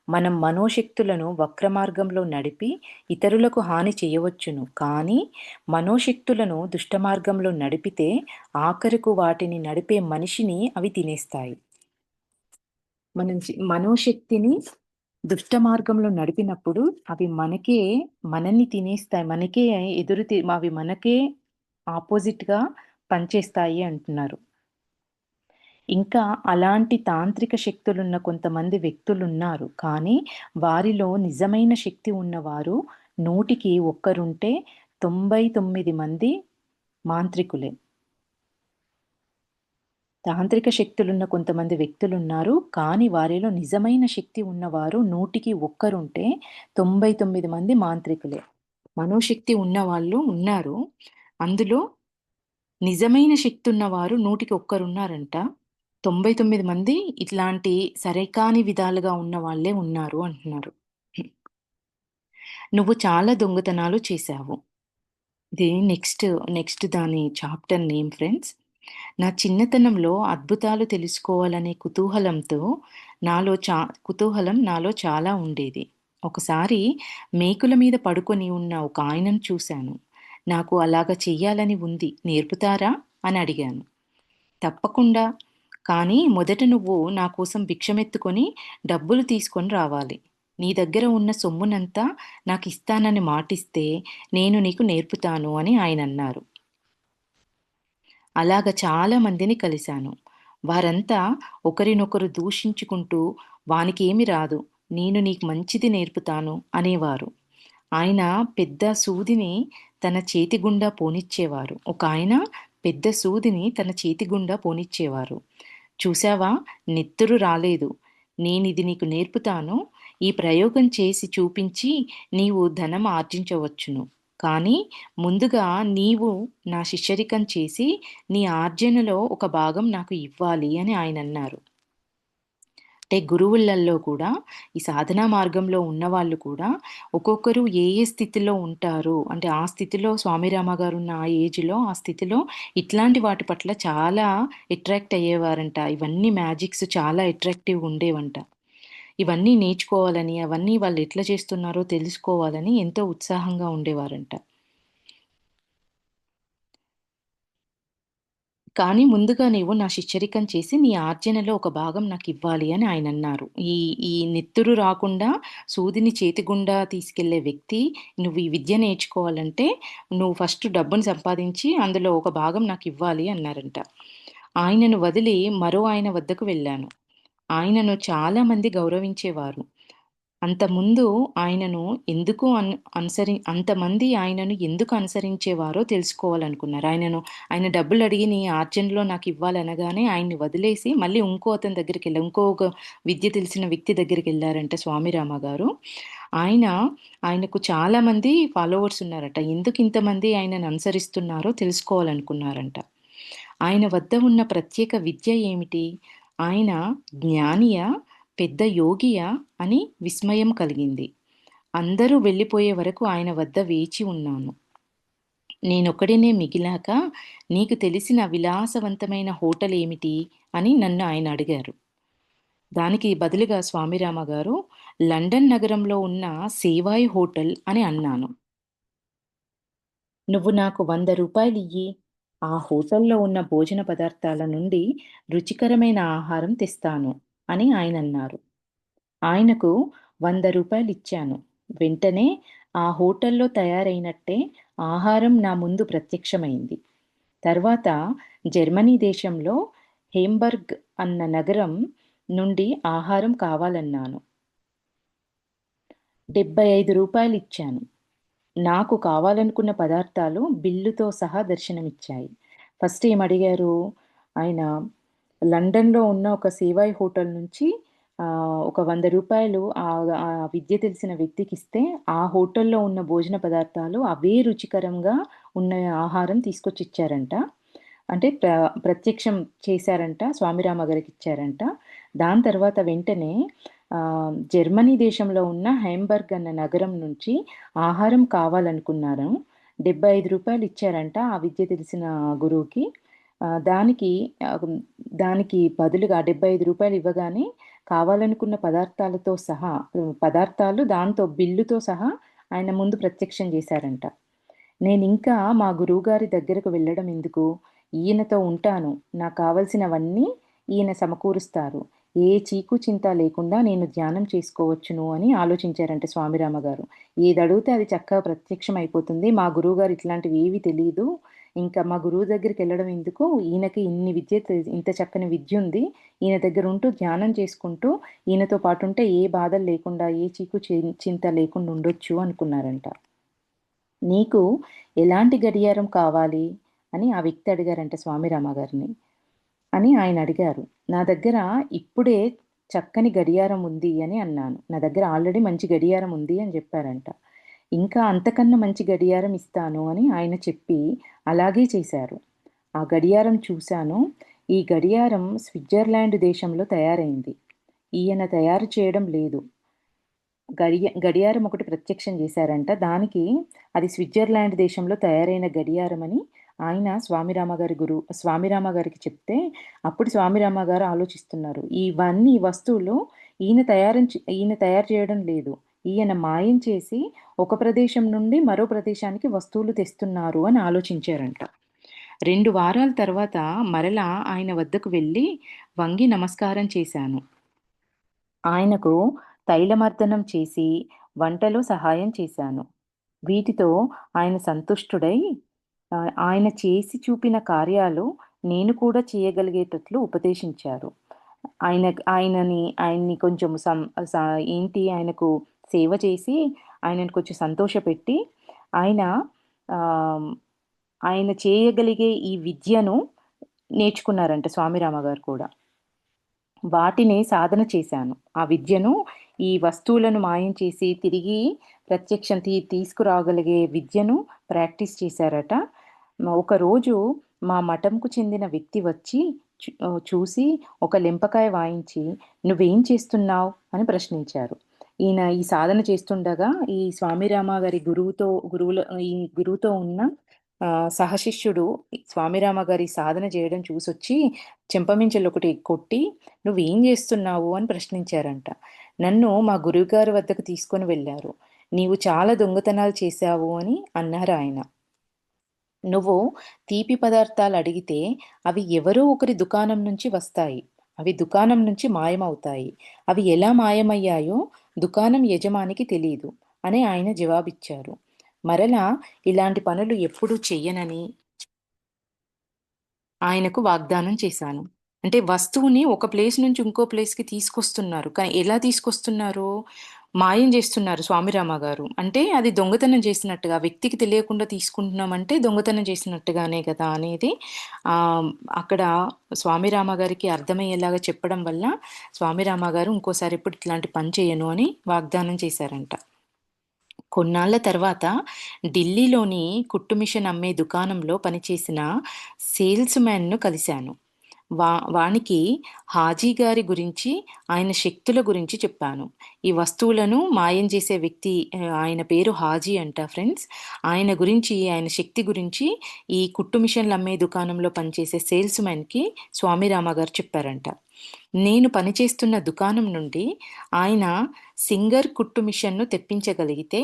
మనం మనోశక్తులను వక్రమార్గంలో నడిపి ఇతరులకు హాని చేయవచ్చును. కానీ మనోశక్తులను దుష్టమార్గంలో నడిపితే ఆఖరుకు వాటిని నడిపే మనిషిని అవి తినేస్తాయి. మనోశక్తిని దుష్ట మార్గంలో నడిపినప్పుడు అవి మనల్ని తినేస్తాయి. అవి మనకే ఆపోజిట్‌గా పనిచేస్తాయి అంటున్నారు. ఇంకా అలాంటి తాంత్రిక శక్తులున్న కొంతమంది వ్యక్తులున్నారు. కానీ వారిలో నిజమైన శక్తి ఉన్నవారు 100కి ఒక్కరుంటే 99 మంది మాంత్రికులే. తాంత్రిక శక్తులున్న కొంతమంది వ్యక్తులున్నారు. కానీ వారిలో నిజమైన శక్తి ఉన్నవారు 100కి ఒక్కరుంటే 99 మంది మాంత్రికులే. మనోశక్తి ఉన్నవాళ్ళు ఉన్నారు. అందులో నిజమైన శక్తి ఉన్నవారు 100కి ఒక్కరున్నారంట. 99 మంది ఇట్లాంటి సరికాని విధాలుగా ఉన్న వాళ్ళే ఉన్నారు అంటున్నారు. నువ్వు చాలా దొంగతనాలు చేశావు. ఇది నెక్స్ట్ దాని చాప్టర్ నేమ్ ఫ్రెండ్స్. నా చిన్నతనంలో అద్భుతాలు తెలుసుకోవాలనే కుతూహలం నాలో చాలా ఉండేది. ఒకసారి మేకుల మీద పడుకొని ఉన్న ఒక ఆయనను చూశాను. నాకు అలాగ చెయ్యాలని ఉంది, నేర్పుతారా అని అడిగాను. తప్పకుండా, కానీ మొదట నువ్వు నా కోసం భిక్షమెత్తుకొని డబ్బులు తీసుకొని రావాలి. నీ దగ్గర ఉన్న సొమ్మునంతా నాకిస్తానని మాటిస్తే నేను నీకు నేర్పుతాను అని ఆయనన్నారు. అలాగ చాలా మందిని కలిశాను. వారంతా ఒకరినొకరు దూషించుకుంటూ వానికేమి రాదు, నేను నీకు మంచిది నేర్పుతాను అనేవారు. ఆయన పెద్ద సూదిని తన చేతి గుండా పోనిచ్చేవారు. పెద్ద సూదిని తన చేతి గుండా పోనిచ్చేవారు. చూశావా, నెత్తురు రాలేదు. నేనిది నీకు నేర్పుతాను. ఈ ప్రయోగం చేసి చూపించి నీవు ధనం ఆర్జించవచ్చును. కానీ ముందుగా నీవు నా శిష్యరికం చేసి నీ ఆర్జనలో ఒక భాగం నాకు ఇవ్వాలి అని ఆయనన్నారు. అంటే గురువులల్లో కూడా ఈ సాధనా మార్గంలో ఉన్నవాళ్ళు కూడా ఒక్కొక్కరు ఏ స్థితిలో ఉంటారో, అంటే ఆ స్థితిలో స్వామిరామ గారు ఉన్న ఆ ఏజ్‌లో, ఆ స్థితిలో ఇట్లాంటి వాటి పట్ల చాలా అట్రాక్ట్ అయ్యేవారంట. ఇవన్నీ మ్యాజిక్స్ చాలా అట్రాక్టివ్‌గా ఉండేవంట. ఇవన్నీ నేర్చుకోవాలని, అవన్నీ వాళ్ళు ఎట్లా చేస్తున్నారో తెలుసుకోవాలని ఎంతో ఉత్సాహంగా ఉండేవారంట. కానీ ముందుగా నీవు నా శిష్యరికం చేసి నీ ఆర్జనలో ఒక భాగం నాకివ్వాలి అని ఆయనన్నారు. ఈ ఈ నెత్తురు రాకుండా సూదిని చేతి గుండా తీసుకెళ్ళే వ్యక్తి, నువ్వు ఈ విద్య నేర్చుకోవాలంటే నువ్వు ఫస్ట్ డబ్బును సంపాదించి అందులో ఒక భాగం నాకివ్వాలి అన్నారంట. ఆయనను వదిలి మరో ఆయన వద్దకు వెళ్ళాను. ఆయనను చాలామంది గౌరవించేవారు. అంతమంది ఆయనను ఎందుకు అనుసరించేవారో తెలుసుకోవాలనుకున్నారు. ఆయన డబ్బులడిగి నీ ఆర్జనలో నాకివ్వాలనగానే ఆయన్ని వదిలేసి మళ్ళీ ఇంకొక విద్య తెలిసిన వ్యక్తి దగ్గరికెళ్లారంట స్వామిరామ గారు. ఆయనకు చాలామంది ఫాలోవర్స్ ఉన్నారట. ఎందుకు ఇంతమంది ఆయనను అనుసరిస్తున్నారో తెలుసుకోవాలనుకున్నారంట. ఆయన వద్ద ఉన్న ప్రత్యేక విద్య ఏమిటి? ఆయన జ్ఞానియా? పెద్ద యోగియా? అని విస్మయం కలిగింది. అందరూ వెళ్ళిపోయే వరకు ఆయన వద్ద వేచి ఉన్నాను. నేనొక్కడినే మిగిలాక నీకు తెలిసిన విలాసవంతమైన హోటల్ ఏమిటి అని నన్ను ఆయన అడిగారు. దానికి బదులుగా స్వామిరామ గారు లండన్ నగరంలో ఉన్న సేవాయి హోటల్ అని అన్నాను. నువ్వు నాకు రూ. 100 ఆ హోటల్లో ఉన్న భోజన పదార్థాల నుండి రుచికరమైన ఆహారం తెస్తాను అని ఆయనన్నారు. ఆయనకు రూ. 100 ఇచ్చాను. వెంటనే ఆ హోటల్లో తయారైనట్టే ఆహారం నా ముందు ప్రత్యక్షమైంది. తర్వాత జర్మనీ దేశంలో హేంబర్గ్ అన్న నగరం నుండి ఆహారం కావాలన్నాను. 75 రూపాయలు ఇచ్చాను. నాకు కావాలనుకున్న పదార్థాలు బిల్లుతో సహా దర్శనమిచ్చాయి. ఫస్ట్ ఏమడిగారు, ఆయన లండన్‌లో ఉన్న ఒక సేవాయి హోటల్ నుంచి ఒక రూ. 100 ఆ విద్య తెలిసిన వ్యక్తికిస్తే, ఆ హోటల్‌లో ఉన్న భోజన పదార్థాలు అవే రుచికరంగా ఉన్న ఆహారం తీసుకొచ్చిచ్చారంట. అంటే ప్రత్యక్షం చేశారంట. స్వామిరామ గారికిచ్చారంట. దాని తర్వాత వెంటనే జర్మనీ దేశంలో ఉన్న హైంబర్గ్ అన్న నగరం నుంచి ఆహారం కావాలనుకున్నాను. రూ. 75 ఇచ్చారంట ఆ విద్య తెలిసిన గురువుకి. దానికి ఆహ్, దానికి బదులుగా రూ. 75 ఇవ్వగానే కావాలనుకున్న పదార్థాలతో సహా పదార్థాలు దాంతో బిల్లుతో సహా ఆయన ముందు ప్రత్యక్షం చేశారంట. నేనింకా మా గురువుగారి దగ్గరకు వెళ్ళడం ఎందుకు? ఈయనతో ఉంటాను. నాకు కావాల్సినవన్నీ ఈయన సమకూరుస్తారు. ఏ చీకు చింత లేకుండా నేను ధ్యానం చేసుకోవచ్చును అని ఆలోచించారంట స్వామిరామ గారు. ఏదడిగితే అది చక్కగా ప్రత్యక్షం అయిపోతుంది. మా గురువుగారు ఇట్లాంటివి ఏవి తెలీదు. ఇంకా మా గురువు దగ్గరికెళ్ళడం ఎందుకు? ఈయనకి ఇన్ని విద్య ఇంత చక్కని విద్యుంది. ఈయన దగ్గరుంటూ ధ్యానం చేసుకుంటూ ఈయనతో పాటుంటే ఏ బాధలు లేకుండా, ఏ చీకు చింత లేకుండా ఉండొచ్చు అనుకున్నారంట. నీకు ఎలాంటి గడియారం కావాలి అని ఆ వ్యక్తి అడిగారంట స్వామిరామ గారిని. అని ఆయన అడిగారు. నా దగ్గర ఇప్పుడే చక్కని గడియారం ఉంది అని అన్నాను. నా దగ్గర ఆల్రెడీ మంచి గడియారం ఉంది అని చెప్పారంట. ఇంకా అంతకన్నా మంచి గడియారం ఇస్తాను అని ఆయన చెప్పి అలాగే చేశారు. ఆ గడియారం చూశాను. ఈ గడియారం స్విట్జర్లాండ్ దేశంలో తయారైంది. ఈయన తయారు చేయడం లేదు. గడియారం ఒకటి ప్రత్యక్షం చేశారంట. దానికి అది స్విట్జర్లాండ్ దేశంలో తయారైన గడియారమని ఆయన స్వామిరామ గారికి చెప్తే, అప్పుడు స్వామిరామ గారు ఆలోచిస్తున్నారు. ఇవన్నీ వస్తువులు ఈయన తయారు చేయడం లేదు. ఈయన మాయం చేసి ఒక ప్రదేశం నుండి మరో ప్రదేశానికి వస్తువులు తెస్తున్నారు అని ఆలోచించారంట. 2 వారాల తర్వాత మరలా ఆయన వద్దకు వెళ్ళి వంగి నమస్కారం చేశాను. ఆయనకు తైలమర్దనం చేసి వంటలో సహాయం చేశాను. వీటితో ఆయన సంతుష్టుడై ఆయన చేసి చూపిన కార్యాలు నేను కూడా చేయగలిగేటట్లు ఉపదేశించారు. ఆయన్ని కొంచెం సం స ఏంటి ఆయనకు సేవ చేసి, ఆయనను కొంచెం సంతోషపెట్టి, ఆయన ఆహ్, ఆయన చేయగలిగే ఈ విద్యను నేర్చుకున్నారంట స్వామిరామ గారు కూడా. వాటిని సాధన చేశాను. ఆ విద్యను, ఈ వస్తువులను మాయం చేసి తిరిగి ప్రత్యక్షం తీసుకురాగలిగే విద్యను ప్రాక్టీస్ చేశారట. ఒకరోజు మా మఠంకు చెందిన వ్యక్తి వచ్చి చూసి ఒక లెంపకాయ వాయించి, "నువ్వేం చేస్తున్నావు?" అని ప్రశ్నించారు. ఈయన ఈ సాధన చేస్తుండగా ఈ స్వామిరామ గారి ఈ గురువుతో ఉన్న సహశిష్యుడు స్వామిరామ గారి సాధన చేయడం చూసొచ్చి చెంపమించలొకటి కొట్టి, "నువ్వేం జేస్తున్నావు?" అని ప్రశ్నించారంట. నన్ను మా గురువుగారి వద్దకు తీసుకొని వెళ్లారు. "నీవు చాలా దొంగతనాలు చేశావు" అని అన్నారాయన. "నువ్వు తీపి పదార్థాలు అడిగితే అవి ఎవరో ఒకరి దుకాణం నుంచి వస్తాయి. అవి దుకాణం నుంచి మాయమవుతాయి. అవి ఎలా మాయమయ్యాయో దుకాణం యజమానికి తెలీదు" అని ఆయన జవాబిచ్చారు. మరలా ఇలాంటి పనులు ఎప్పుడూ చెయ్యనని ఆయనకు వాగ్దానం చేశాను. అంటే వస్తువుని ఒక ప్లేస్ నుంచి ఇంకో ప్లేస్‌కి తీసుకొస్తున్నారు. కానీ ఎలా తీసుకొస్తున్నారు? మాయం జేస్తున్నారు స్వామిరామ గారు. అంటే అది దొంగతనం చేసినట్టుగా, వ్యక్తికి తెలియకుండా తీసుకుంటున్నామంటే దొంగతనం చేసినట్టుగానే కదా అనేది ఆహ్, అక్కడ స్వామిరామ గారికి అర్థమయ్యేలాగా చెప్పడం వల్ల స్వామిరామ గారు ఇంకోసారి ఎప్పుడు ఇట్లాంటి పని చేయను అని వాగ్దానం చేశారంట. కొన్నాళ్ల తర్వాత ఢిల్లీలోని కుట్టు మిషన్ అమ్మే దుకాణంలో పనిచేసిన సేల్స్ మ్యాన్‌ను కలిశాను. వానికి హాజీ గారి గురించి, ఆయన శక్తుల గురించి చెప్పాను. ఈ వస్తువులను మాయం చేసే వ్యక్తి ఆయన పేరు హాజీ అంట ఫ్రెండ్స్. ఆయన గురించి, ఆయన శక్తి గురించి ఈ కుట్టు మిషన్‌లు అమ్మే దుకాణంలో పనిచేసే సేల్స్ మ్యాన్‌కి స్వామిరామ గారు చెప్పారంట. నేను పనిచేస్తున్న దుకాణం నుండి ఆయన సింగర్ కుట్టు మిషన్‌ను తెప్పించగలిగితే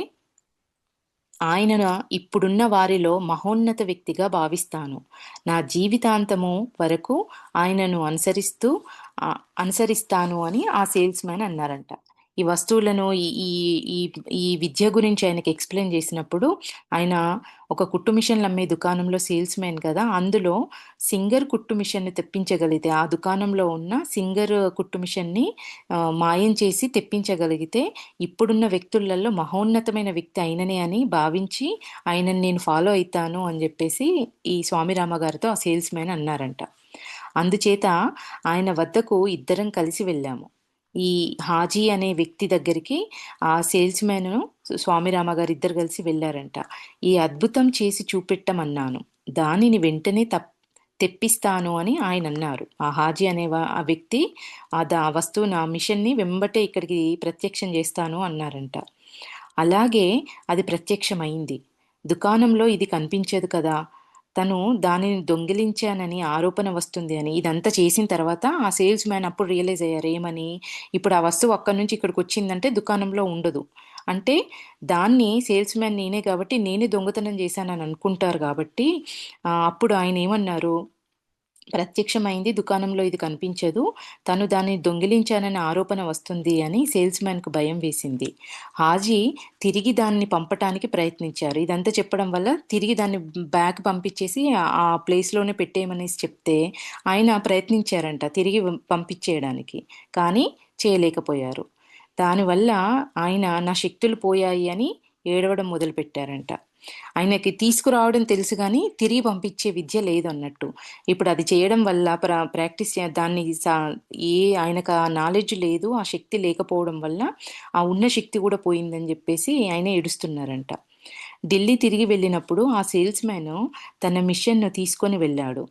ఆయనను ఇప్పుడున్న వారిలో మహోన్నత వ్యక్తిగా భావిస్తాను. నా జీవితాంతము వరకు ఆయనను అనుసరిస్తాను అని ఆ సేల్స్ మ్యాన్ అన్నారంట. ఈ వస్తువులను ఈ ఈ ఈ ఈ విద్య గురించి ఆయనకి ఎక్స్ప్లెయిన్ చేసినప్పుడు, ఆయన ఒక కుట్టు మిషన్లు అమ్మే దుకాణంలో సేల్స్ మ్యాన్ కదా! అందులో సింగర్ కుట్టు మిషన్‌ని తెప్పించగలిగితే, ఆ దుకాణంలో ఉన్న సింగర్ కుట్టు మిషన్‌ని మాయం చేసి తెప్పించగలిగితే, ఇప్పుడున్న వ్యక్తులలో మహోన్నతమైన వ్యక్తి ఆయననే అని భావించి, ఆయనని నేను ఫాలో అయితాను అని జెప్పేసి ఈ స్వామి రామ గారితో ఆ సేల్స్ మ్యాన్ అన్నారంట. అందుచేత ఆయన వద్దకు ఇద్దరం కలిసి వెళ్ళాము. ఈ హాజీ అనే వ్యక్తి దగ్గరికి ఆ సేల్స్ మ్యాను స్వామిరామ గారు ఇద్దరు కలిసి వెళ్ళారంట. ఈ అద్భుతం చేసి చూపెట్టమన్నాను. దానిని వెంటనే తెప్పిస్తాను అని ఆయన అన్నారు. ఆ హాజీ అనే ఆ వ్యక్తి ఆ వస్తువుని ఆ మిషన్ని వెంబటే ఇక్కడికి ప్రత్యక్షం చేస్తాను అన్నారంట. అలాగే అది ప్రత్యక్షమైంది. దుకాణంలో ఇది కనిపించదు కదా! తను దానిని దొంగిలించానని ఆరోపణ వస్తుంది అని. ఇదంతా చేసిన తర్వాత ఆ సేల్స్ మ్యాన్ అప్పుడు రియలైజ్ అయ్యారు. ఏమని? ఇప్పుడు ఆ వస్తువు అక్కడి నుంచి ఇక్కడికొచ్చిందంటే దుకాణంలో ఉండదు. అంటే దాన్ని సేల్స్ మ్యాన్ నేనే కాబట్టి నేనే దొంగతనం చేశానని అనుకుంటారు కాబట్టి అప్పుడు ఆయన ఏమన్నారు? ప్రత్యక్షమైంది. దుకాణంలో ఇది కనిపించదు. తను దాన్ని దొంగిలించాననే ఆరోపణ వస్తుంది అని సేల్స్ మ్యాన్‌కు భయం వేసింది. హాజీ తిరిగి దాన్ని పంపటానికి ప్రయత్నించారు. ఇదంతా చెప్పడం వల్ల తిరిగి దాన్ని బ్యాక్ పంపించేసి ఆ ప్లేస్‌లోనే పెట్టేయమనేసి చెప్తే ఆయన ప్రయత్నించారంట తిరిగి పంపించేయడానికి. కానీ చేయలేకపోయారు. దానివల్ల ఆయన నా శక్తులు పోయాయి అని ఏడవడం మొదలుపెట్టారంట. ఆయనకి తీసుకురావడం తెలుసు గానీ, తిరిగి పంపించే విద్య లేదన్నట్టు. ఇప్పుడు అది చేయడం వల్ల ప్రాక్టీస్ దాన్ని ఆయనకు ఆ నాలెడ్జ్ లేదు, ఆ శక్తి లేకపోవడం వల్ల ఆ ఉన్న శక్తి కూడా పోయిందని జెప్పేసి ఆయన ఏడుస్తున్నారంట. ఢిల్లీ తిరిగి వెళ్ళినప్పుడు ఆ సేల్స్ మ్యాన్ తన మిషన్‌ను తీసుకొని వెళ్ళాడు.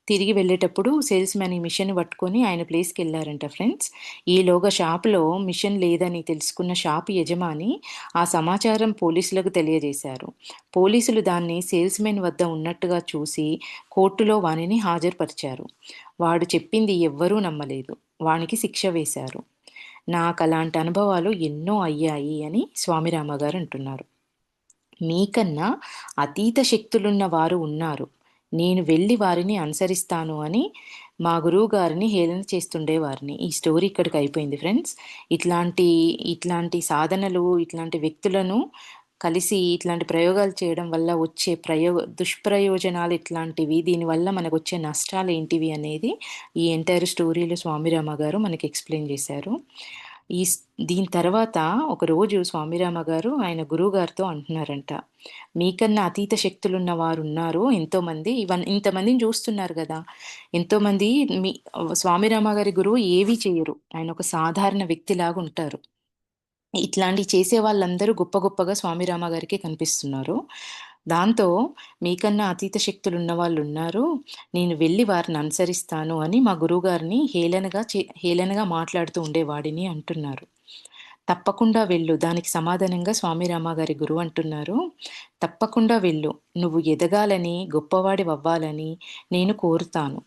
తిరిగి వెళ్ళేటప్పుడు సేల్స్ మ్యాన్ ఈ మిషన్ పట్టుకొని ఆయన ప్లేస్‌కెళ్లారంట ఫ్రెండ్స్. ఈలోగా షాపులో మిషన్ లేదని తెలుసుకున్న షాపు యజమాని ఆ సమాచారం పోలీసులకు తెలియజేశారు. పోలీసులు దాన్ని సేల్స్ మెన్ వద్ద ఉన్నట్టుగా చూసి కోర్టులో వానిని హాజరుపరిచారు. వాడు చెప్పింది ఎవ్వరూ నమ్మలేదు. వానికి శిక్ష వేశారు. నాకలాంటి అనుభవాలు ఎన్నో అయ్యాయి అని స్వామిరామ గారు అంటున్నారు. మీకన్నా అతీత శక్తులున్న వారు ఉన్నారు. నేను వెళ్లి వారిని అనుసరిస్తాను అని మా గురువుగారిని హేళన చేస్తుండేవారిని. ఈ స్టోరీ ఇక్కడికి అయిపోయింది ఫ్రెండ్స్. ఇట్లాంటి ఇట్లాంటి సాధనలు, ఇట్లాంటి వ్యక్తులను కలిసి ఇట్లాంటి ప్రయోగాలు చేయడం వల్ల వచ్చే దుష్ప్రయోజనాలు ఇట్లాంటివి, దీనివల్ల మనకొచ్చే నష్టాలేంటివి అనేది ఈ ఎంటైర్ స్టోరీలో స్వామిరామ గారు మనకి ఎక్స్‌ప్లెయిన్ చేశారు. ఈ స్ దీని తర్వాత ఒకరోజు స్వామిరామ గారు ఆయన గురువుగారితో అంటున్నారంట. మీకన్నా అతీత శక్తులున్న వారున్నారు ఎంతోమంది. ఇంతమందిని చూస్తున్నారు గదా! ఎంతోమంది మీ స్వామిరామ గారి గురువు ఏవి చెయ్యరు. ఆయన ఒక సాధారణ వ్యక్తిలాగుంటారు. ఇట్లాంటియి చేసే వాళ్ళందరూ గొప్ప గొప్పగా స్వామిరామ గారికే కనిపిస్తున్నారు. దాంతో మీకన్నా అతీత శక్తులున్న వాళ్ళున్నారు. నేను వెళ్లి వారిని అనుసరిస్తాను అని మా గురువుగారిని హేళనగా మాట్లాడుతూ ఉండేవాడిని అంటున్నారు. తప్పకుండా వెళ్ళు. దానికి సమాధానంగా స్వామిరామ గారి గురువు అంటున్నారు. తప్పకుండా వెళ్ళు. నువ్వు ఎదగాలని, గొప్పవాడివవ్వాలని నేను కోరుతాను.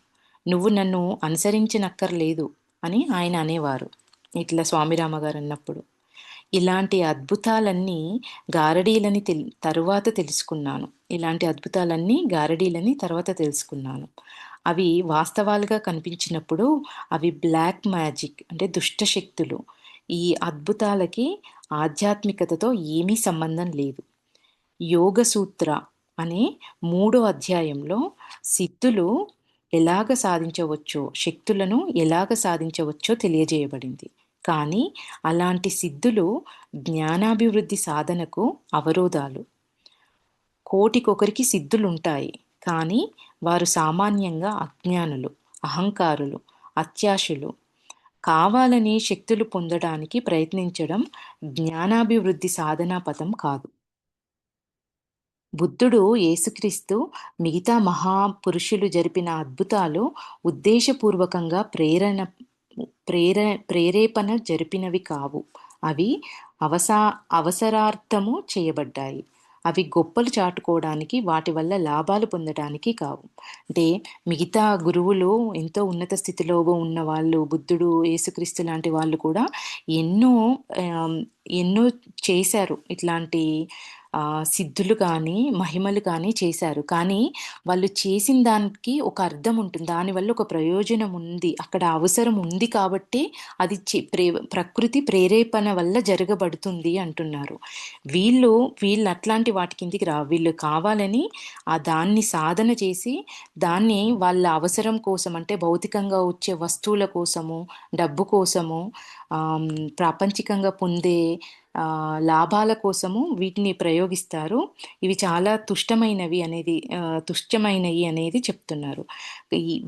నువ్వు నన్ను అనుసరించనక్కర్లేదు అని ఆయన అనేవారు. ఇట్లా స్వామిరామ గారన్నప్పుడు. ఇలాంటి అద్భుతాలన్నీ గారడీలని తరువాత తెలుసుకున్నాను. ఇలాంటి అద్భుతాలన్నీ గారడీలని తర్వాత తెలుసుకున్నాను. అవి వాస్తవాలుగా కనిపించినప్పుడు అవి బ్లాక్ మ్యాజిక్ అంటే దుష్ట శక్తులు. ఈ అద్భుతాలకి ఆధ్యాత్మికతతో ఏమీ సంబంధం లేదు. యోగ సూత్ర అనే 3వ అధ్యాయంలో సిద్ధులు ఎలాగ సాధించవచ్చో, శక్తులను ఎలాగ సాధించవచ్చో తెలియజేయబడింది. కానీ అలాంటి సిద్ధులు జ్ఞానాభివృద్ధి సాధనకు అవరోధాలు. కోటికొకరికి సిద్ధులుంటాయి. కానీ వారు సామాన్యంగా అజ్ఞానులు, అహంకారులు, అత్యాశులు. కావాలని శక్తులు పొందడానికి ప్రయత్నించడం జ్ఞానాభివృద్ధి సాధనా పథం కాదు. బుద్ధుడు, యేసుక్రీస్తు, మిగతా మహాపురుషులు జరిపిన అద్భుతాలు ఉద్దేశపూర్వకంగా ప్రేరేపణ జరిపినవి కావు. అవి అవసరార్థము చేయబడ్డాయి. అవి గొప్పలు చాటుకోవడానికి, వాటి వల్ల లాభాలు పొందడానికి కావు. అంటే మిగతా గురువులు ఎంతో ఉన్నత స్థితిలో ఉన్న వాళ్ళు, బుద్ధుడు, యేసుక్రీస్తు లాంటి వాళ్ళు కూడా ఎన్నో ఎన్నో చేశారు. ఇట్లాంటి సిద్ధులు కానీ, మహిమలు కానీ చేశారు. కానీ వాళ్ళు చేసిన దానికి ఒక అర్థం ఉంటుంది. దానివల్ల ఒక ప్రయోజనం ఉంది. అక్కడ అవసరం ఉంది కాబట్టి అది ప్రకృతి ప్రేరేపణ వల్ల జరగబడుతుంది అంటున్నారు. వీళ్ళు వీళ్ళు అట్లాంటి వాటి కిందికి వీళ్ళు కావాలని దాన్ని సాధన చేసి దాన్ని వాళ్ళ అవసరం కోసం అంటే భౌతికంగా వచ్చే వస్తువుల కోసము, డబ్బు కోసము, ప్రాపంచికంగా పొందే లాభాల కోసము వీటిని ప్రయోగిస్తారు. ఇవి చాలా తుష్టమైనవి అనేది చెప్తున్నారు.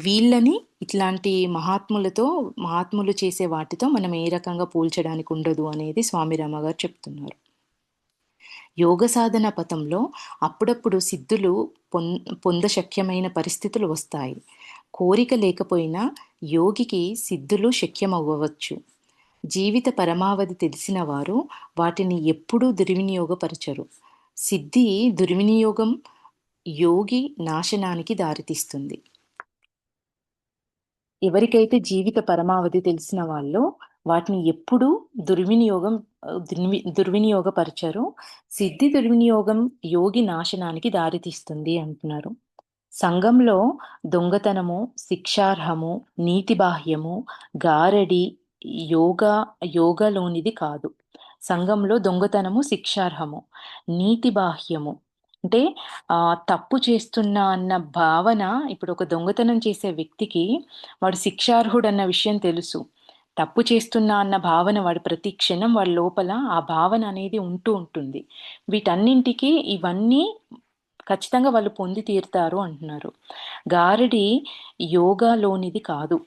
వీళ్ళని ఇట్లాంటి మహాత్ములు చేసే వాటితో మనం ఏ రకంగా పోల్చడానికి ఉండదు అనేది స్వామి రామ గారు చెప్తున్నారు. యోగ సాధన పథంలో అప్పుడప్పుడు సిద్ధులు పొందశక్యమైన పరిస్థితులు వస్తాయి. కోరిక లేకపోయినా యోగికి సిద్ధులు శక్యమవ్వవచ్చు. జీవిత పరమావధి తెలిసిన వారు వాటిని ఎప్పుడూ దుర్వినియోగపరచరు. సిద్ధి దుర్వినియోగం యోగి నాశనానికి దారితీస్తుంది. ఎవరికైతే జీవిత పరమావధి తెలిసిన వాళ్ళు వాటిని ఎప్పుడూ దుర్వినియోగపరచరు. సిద్ధి దుర్వినియోగం యోగి నాశనానికి దారితీస్తుంది అంటున్నారు. సంఘంలో దొంగతనము శిక్షార్హము, నీతిబాహ్యము, గారడి యోగలోనిది కాదు. సంఘంలో దొంగతనము శిక్షార్హము, నీతిబాహ్యము అంటే తప్పు చేస్తున్నా అన్న భావన. ఇప్పుడు ఒక దొంగతనం చేసే వ్యక్తికి వాడు శిక్షార్హుడు అన్న విషయం తెలుసు. తప్పు చేస్తున్నా అన్న భావన వాడు ప్రతి క్షణం వాడి లోపల ఆ భావన అనేది ఉంటూ ఉంటుంది. వీటన్నింటికి ఇవన్నీ ఖచ్చితంగా వాళ్ళు పొంది తీరుతారు అంటున్నారు. గారడి యోగాలోనిది కాదు.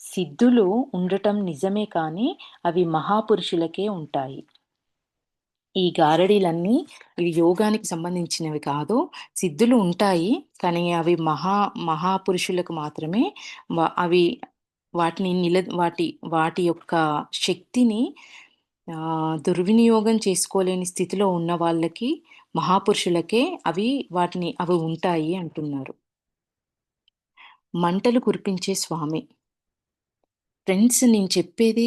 సిద్ధులు ఉండటం నిజమే కానీ అవి మహాపురుషులకే ఉంటాయి. ఈ గారడీలన్నీ ఇవి యోగానికి సంబంధించినవి కాదు. సిద్ధులు ఉంటాయి కానీ అవి మహాపురుషులకు మాత్రమే. అవి వాటి యొక్క శక్తిని దుర్వినియోగం చేసుకోలేని స్థితిలో ఉన్న వాళ్ళకి, మహాపురుషులకే అవి ఉంటాయి అంటున్నారు. మంటలు కురిపించే స్వామి. ఫ్రెండ్స్, నేను చెప్పేది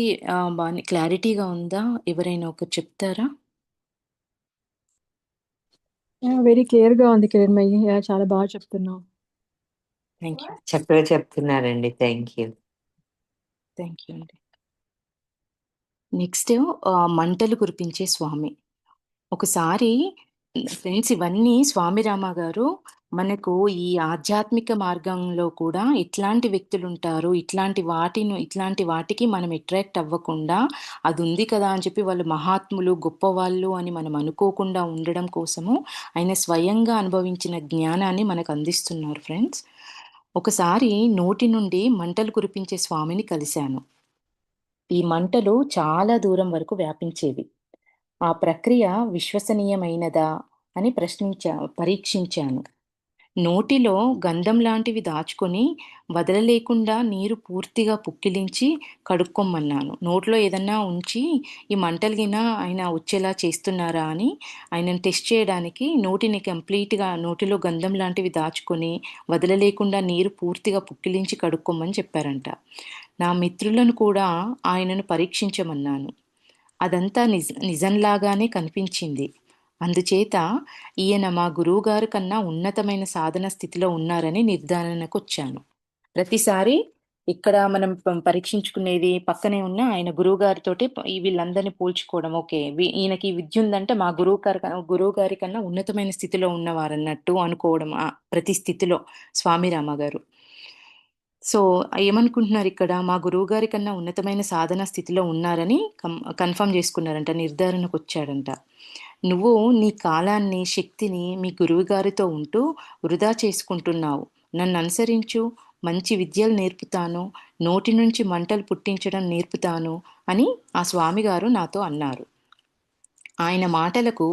బాగా క్లారిటీగా ఉందా? ఎవరైనా ఒకరు చెప్తారా? వెరీ క్లియర్ గా ఉంది కిరణ్మయి. చాలా బాగా చెప్తున్నావు. Thank you. చక్కగా చెప్తున్నారండి. థ్యాంక్ యూ అండి. నెక్స్ట్ మంటలు కురిపించే స్వామి. ఒకసారి ఫ్రెండ్స్, ఇవన్నీ స్వామి రామ గారు మనకు ఈ ఆధ్యాత్మిక మార్గంలో కూడా ఇట్లాంటి వ్యక్తులు ఉంటారు, ఇట్లాంటి వాటికి మనం అట్రాక్ట్ అవ్వకుండా అది ఉంది కదా అని చెప్పి వాళ్ళు మహాత్ములు గొప్పవాళ్ళు అని మనం అనుకోకుండా ఉండడం కోసము ఆయన స్వయంగా అనుభవించిన జ్ఞానాన్ని మనకు అందిస్తున్నారు. ఫ్రెండ్స్, ఒకసారి నోటి నుండి మంటలు కురిపించే స్వామిని కలిశాను. ఈ మంటలు చాలా దూరం వరకు వ్యాపించేవి. ఆ ప్రక్రియ విశ్వసనీయమైనదా అని పరీక్షించాను. నోటిలో గంధం లాంటివి దాచుకొని వదలలేకుండా నీరు పూర్తిగా పుక్కిలించి కడుక్కోమన్నాను. నోట్లో ఏదన్నా ఉంచి ఈ మంటలుగిన ఆయన వచ్చేలా చేస్తున్నారా అని ఆయనను టెస్ట్ చేయడానికి నోటిలో గంధం లాంటివి దాచుకొని వదలలేకుండా నీరు పూర్తిగా పుక్కిలించి కడుక్కోమని చెప్పారంట. నా మిత్రులను కూడా ఆయనను పరీక్షించమన్నాను. అదంతా నిజంలాగానే కనిపించింది. అందుచేత ఈయన మా గురువుగారు కన్నా ఉన్నతమైన సాధన స్థితిలో ఉన్నారని నిర్ధారణకు వచ్చాను. ప్రతిసారి ఇక్కడ మనం పరీక్షించుకునేది పక్కనే ఉన్న ఆయన గురువుగారితోటి వీళ్ళందరినీ పోల్చుకోవడం. ఓకే, ఈయనకి విద్య ఉందంటే మా గురువుగారి కన్నా ఉన్నతమైన స్థితిలో ఉన్నవారన్నట్టు అనుకోవడం ప్రతి స్థితిలో స్వామి రామ గారు. సో ఏమనుకుంటున్నారు ఇక్కడ? మా గురువుగారి కన్నా ఉన్నతమైన సాధన స్థితిలో ఉన్నారని కన్ఫర్మ్ చేసుకున్నారంట, నిర్ధారణకు వచ్చాడంట. నువ్వు నీ కాలాన్ని, శక్తిని మీ గురువుగారితో ఉంటూ వృధా చేసుకుంటున్నావు. నన్ను అనుసరించు, మంచి విద్యలు నేర్పుతాను, నోటి నుంచి మంటలు పుట్టించడం నేర్పుతాను అని ఆ స్వామిగారు నాతో అన్నారు. ఆయన మాటలకు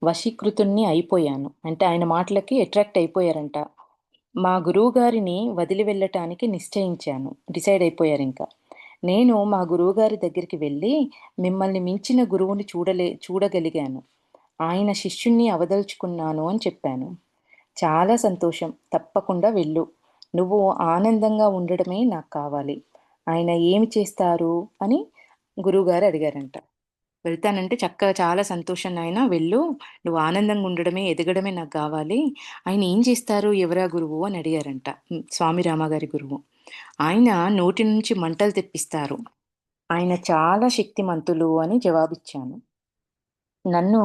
వశీకృతుణ్ణి అయిపోయాను. అంటే ఆయన మాటలకి అట్రాక్ట్ అయిపోయారంట. మా గురువుగారిని వదిలి వెళ్ళటానికి డిసైడ్ అయిపోయారు. ఇంకా నేను మా గురువుగారి దగ్గరికి వెళ్ళి మిమ్మల్ని మించిన గురువుని చూడగలిగాను, ఆయన శిష్యుణ్ణి అవదలుచుకున్నాను అని చెప్పాను. చాలా సంతోషం, తప్పకుండా వెళ్ళు, నువ్వు ఆనందంగా ఉండడమే నాకు కావాలి. ఆయన ఏమి చేస్తారు అని గురువుగారు అడిగారంట. వెళ్తానంటే చక్కగా చాలా సంతోషం నాయన వెళ్ళు. నువ్వు ఆనందంగా ఉండడమే, ఎదగడమే నాకు గావాలి. ఆయన ఏం చేస్తారు? ఎవరా గురువు అని అడిగారంట. స్వామి రామగారి గురువు. ఆయన నోటి నుంచి మంటలు తెప్పిస్తారు. ఆయన చాలా శక్తిమంతులు అని జవాబిచ్చాను. నన్ను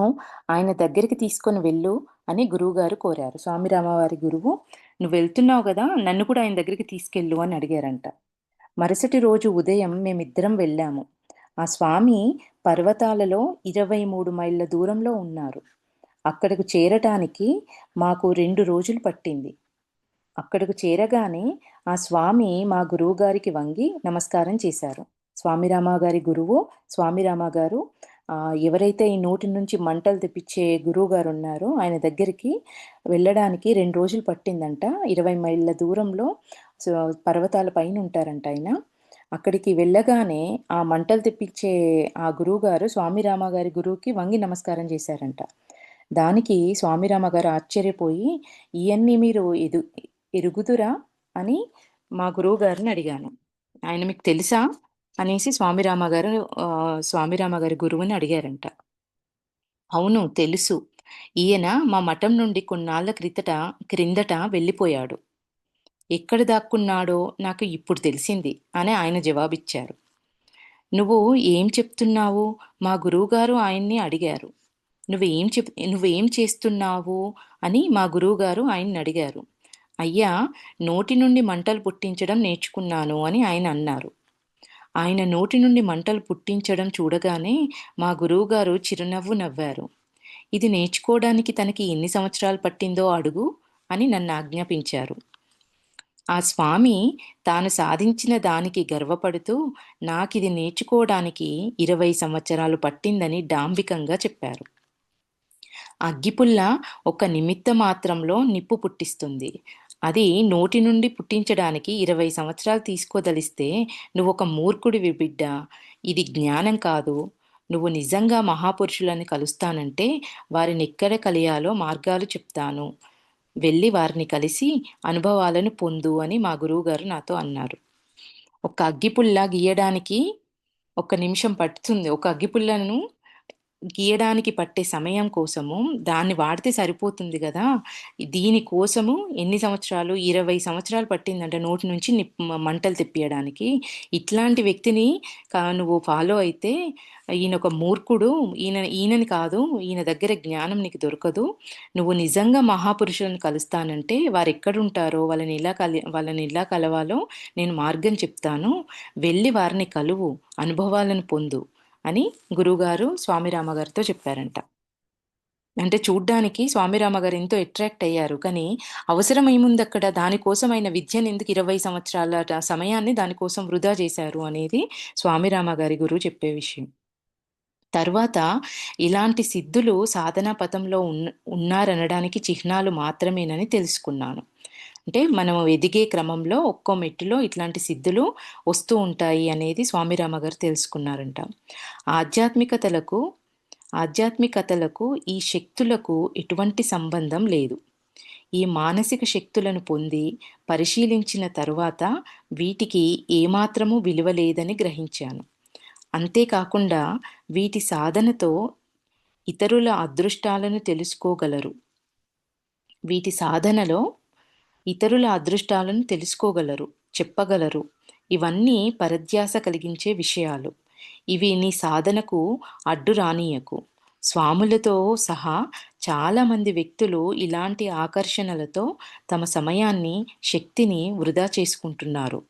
ఆయన దగ్గరికి తీసుకొని వెళ్ళు అని గురువుగారు కోరారు. స్వామి రామవారి గురువు, నువ్వు వెళ్తున్నావు గదా! నన్ను కూడా ఆయన దగ్గరికి తీసుకెళ్ళు అని అడిగారంట. మరుసటి రోజు ఉదయం మేమిద్దరం వెళ్ళాము. ఆ స్వామి పర్వతాలలో 23 మైళ్ళ దూరంలో ఉన్నారు. అక్కడకు చేరటానికి మాకు 2 రోజులు పట్టింది. అక్కడకు చేరగానే ఆ స్వామి మా గురువుగారికి వంగి నమస్కారం చేశారు. స్వామిరామ గారి గురువు స్వామిరామ గారు ఎవరైతే ఈ నోటి నుంచి మంటలు తెప్పించే గురువుగారు ఉన్నారో ఆయన దగ్గరికి వెళ్ళడానికి 2 రోజులు పట్టిందంట. 20 మైళ్ళ దూరంలో పర్వతాల పైన ఉంటారంట ఆయన. అక్కడికి వెళ్ళగానే ఆ మంటలు తెప్పించే ఆ గురువుగారు స్వామిరామ గారి గురువుకి వంగి నమస్కారం చేశారంట. దానికి స్వామిరామ గారు ఆశ్చర్యపోయి, ఇయన్నీ మీరు ఎరుగుదురా అని మా గురువు గారిని అడిగాను. ఆయన మీకు తెలుసా అనేసి స్వామిరామ గారి గురువుని అడిగారంట. అవును తెలుసు. ఈయన మా మఠం నుండి కొన్నాళ్ల క్రిందట వెళ్ళిపోయాడు. ఎక్కడ దాక్కున్నాడో నాకు ఇప్పుడు తెలిసింది అని ఆయన జవాబిచ్చారు. నువ్వు ఏం చెప్తున్నావు? మా గురువుగారు ఆయన్ని అడిగారు. నువ్వేం చేస్తున్నావు అని మా గురువుగారు ఆయన్ని అడిగారు. అయ్యా, నోటి నుండి మంటలు పుట్టించడం నేర్చుకున్నాను అని ఆయన అన్నారు. ఆయన నోటి నుండి మంటలు పుట్టించడం చూడగానే మా గురువుగారు చిరునవ్వు నవ్వారు. ఇది నేర్చుకోవడానికి తనకి ఎన్ని సంవత్సరాలు పట్టిందో అడుగు అని నన్ను ఆజ్ఞాపించారు. ఆ స్వామి తాను సాధించిన దానికి గర్వపడుతూ నాకిది నేర్చుకోవడానికి 20 సంవత్సరాలు పట్టిందని డాంబికంగా చెప్పారు. అగ్గిపుల్ల ఒక నిమిత్త మాత్రంలో నిప్పు పుట్టిస్తుంది. అది నోటి నుండి పుట్టించడానికి 20 సంవత్సరాలు తీసుకోదలిస్తే నువ్వొక మూర్ఖుడివి బిడ్డ. ఇది జ్ఞానం కాదు. నువ్వు నిజంగా మహాపురుషులని కలుస్తానంటే వారినెక్కడ కలియాలో మార్గాలు చెప్తాను. వెళ్ళి వారిని కలిసి అనుభవాలను పొందు అని మా గురువుగారు నాతో అన్నారు. ఒక అగ్గిపుల్ల గీయడానికి 1 నిమిషం పడుతుంది. ఒక అగ్గిపుల్లను గీయడానికి పట్టే సమయం కోసము దాన్ని వాడితే సరిపోతుంది గదా! దీని కోసము ఎన్ని సంవత్సరాలు? 20 సంవత్సరాలు పట్టిందంట నోటి నుంచి మంటలు తెప్పియడానికి. ఇట్లాంటి వ్యక్తిని నువ్వు ఫాలో అయితే ఈయనొక మూర్ఖుడు. ఈయనని కాదు, ఈయన దగ్గర జ్ఞానం నీకు దొరకదు. నువ్వు నిజంగా మహాపురుషులను కలుస్తానంటే వారెక్కడుంటారో వాళ్ళని ఎలా కలవాలో నేను మార్గం చెప్తాను. వెళ్ళి వారిని కలువు, అనుభవాలను పొందు అని గురువుగారు స్వామిరామ గారితో చెప్పారంట. అంటే చూడ్డానికి స్వామిరామ గారు ఎంతో అట్రాక్ట్ అయ్యారు. కానీ అవసరం ఏముందక్కడ? దానికోసం ఆయన విద్యను ఎందుకు 20 సంవత్సరాల సమయాన్ని దానికోసం వృధా చేశారు అనేది స్వామిరామ గారి గురువు చెప్పే విషయం. తర్వాత ఇలాంటి సిద్ధులు సాధనా పథంలో ఉన్నారనడానికి చిహ్నాలు మాత్రమేనని తెలుసుకున్నాను. అంటే మనం ఎదిగే క్రమంలో ఒక్కో మెట్టులో ఇట్లాంటి సిద్ధులు వస్తూ ఉంటాయి అనేది స్వామిరామ గారు తెలుసుకున్నారంట. ఆధ్యాత్మికతలకు ఈ శక్తులకు ఎటువంటి సంబంధం లేదు. ఈ మానసిక శక్తులను పొంది పరిశీలించిన తరువాత వీటికి ఏమాత్రమూ విలువ లేదని గ్రహించాను. అంతేకాకుండా వీటి సాధనతో ఇతరుల అదృష్టాలను తెలుసుకోగలరు. వీటి సాధనలో ఇతరుల అదృష్టాలను తెలుసుకోగలరు, చెప్పగలరు. ఇవన్నీ పరధ్యాస కలిగించే విషయాలు. ఇవి నీ సాధనకు అడ్డు రానీయకు. స్వాములతో సహా చాలామంది వ్యక్తులు ఇలాంటి ఆకర్షణలతో తమ సమయాన్ని, శక్తిని వృధా చేసుకుంటున్నారు.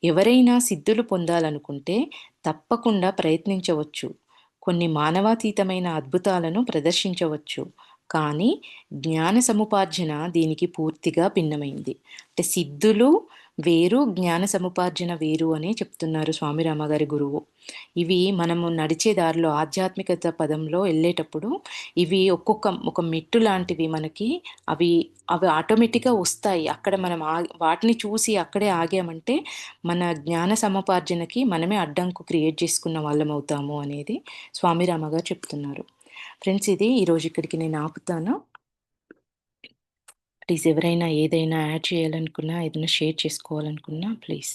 ఎవరైనా సిద్ధులు పొందాలనుకుంటే తప్పకుండా ప్రయత్నించవచ్చు. కొన్ని మానవాతీతమైన అద్భుతాలను ప్రదర్శించవచ్చు. కానీ జ్ఞాన సముపార్జన దీనికి పూర్తిగా భిన్నమైంది. అంటే సిద్ధులు వేరు, జ్ఞాన సముపార్జన వేరు అని చెప్తున్నారు స్వామిరామ గారి గురువు. ఇవి మనము నడిచే దారిలో ఆధ్యాత్మికత పదంలో వెళ్ళేటప్పుడు ఇవి ఒక మెట్టు లాంటివి మనకి. అవి ఆటోమేటిక్గా వస్తాయి. అక్కడ మనం వాటిని చూసి అక్కడే ఆగామంటే మన జ్ఞాన సముపార్జనకి మనమే అడ్డంకు క్రియేట్ చేసుకున్న వాళ్ళం అవుతాము అనేది స్వామిరామ గారు చెప్తున్నారు. ఫ్రెండ్స్, ఇది ఈరోజు ఇక్కడికి నేను ఆపుతాను. ప్లీజ్ ఎవరైనా ఏదైనా యాడ్ చేయాలనుకున్నా, ఏదైనా షేర్ చేసుకోవాలనుకున్నా ప్లీజ్.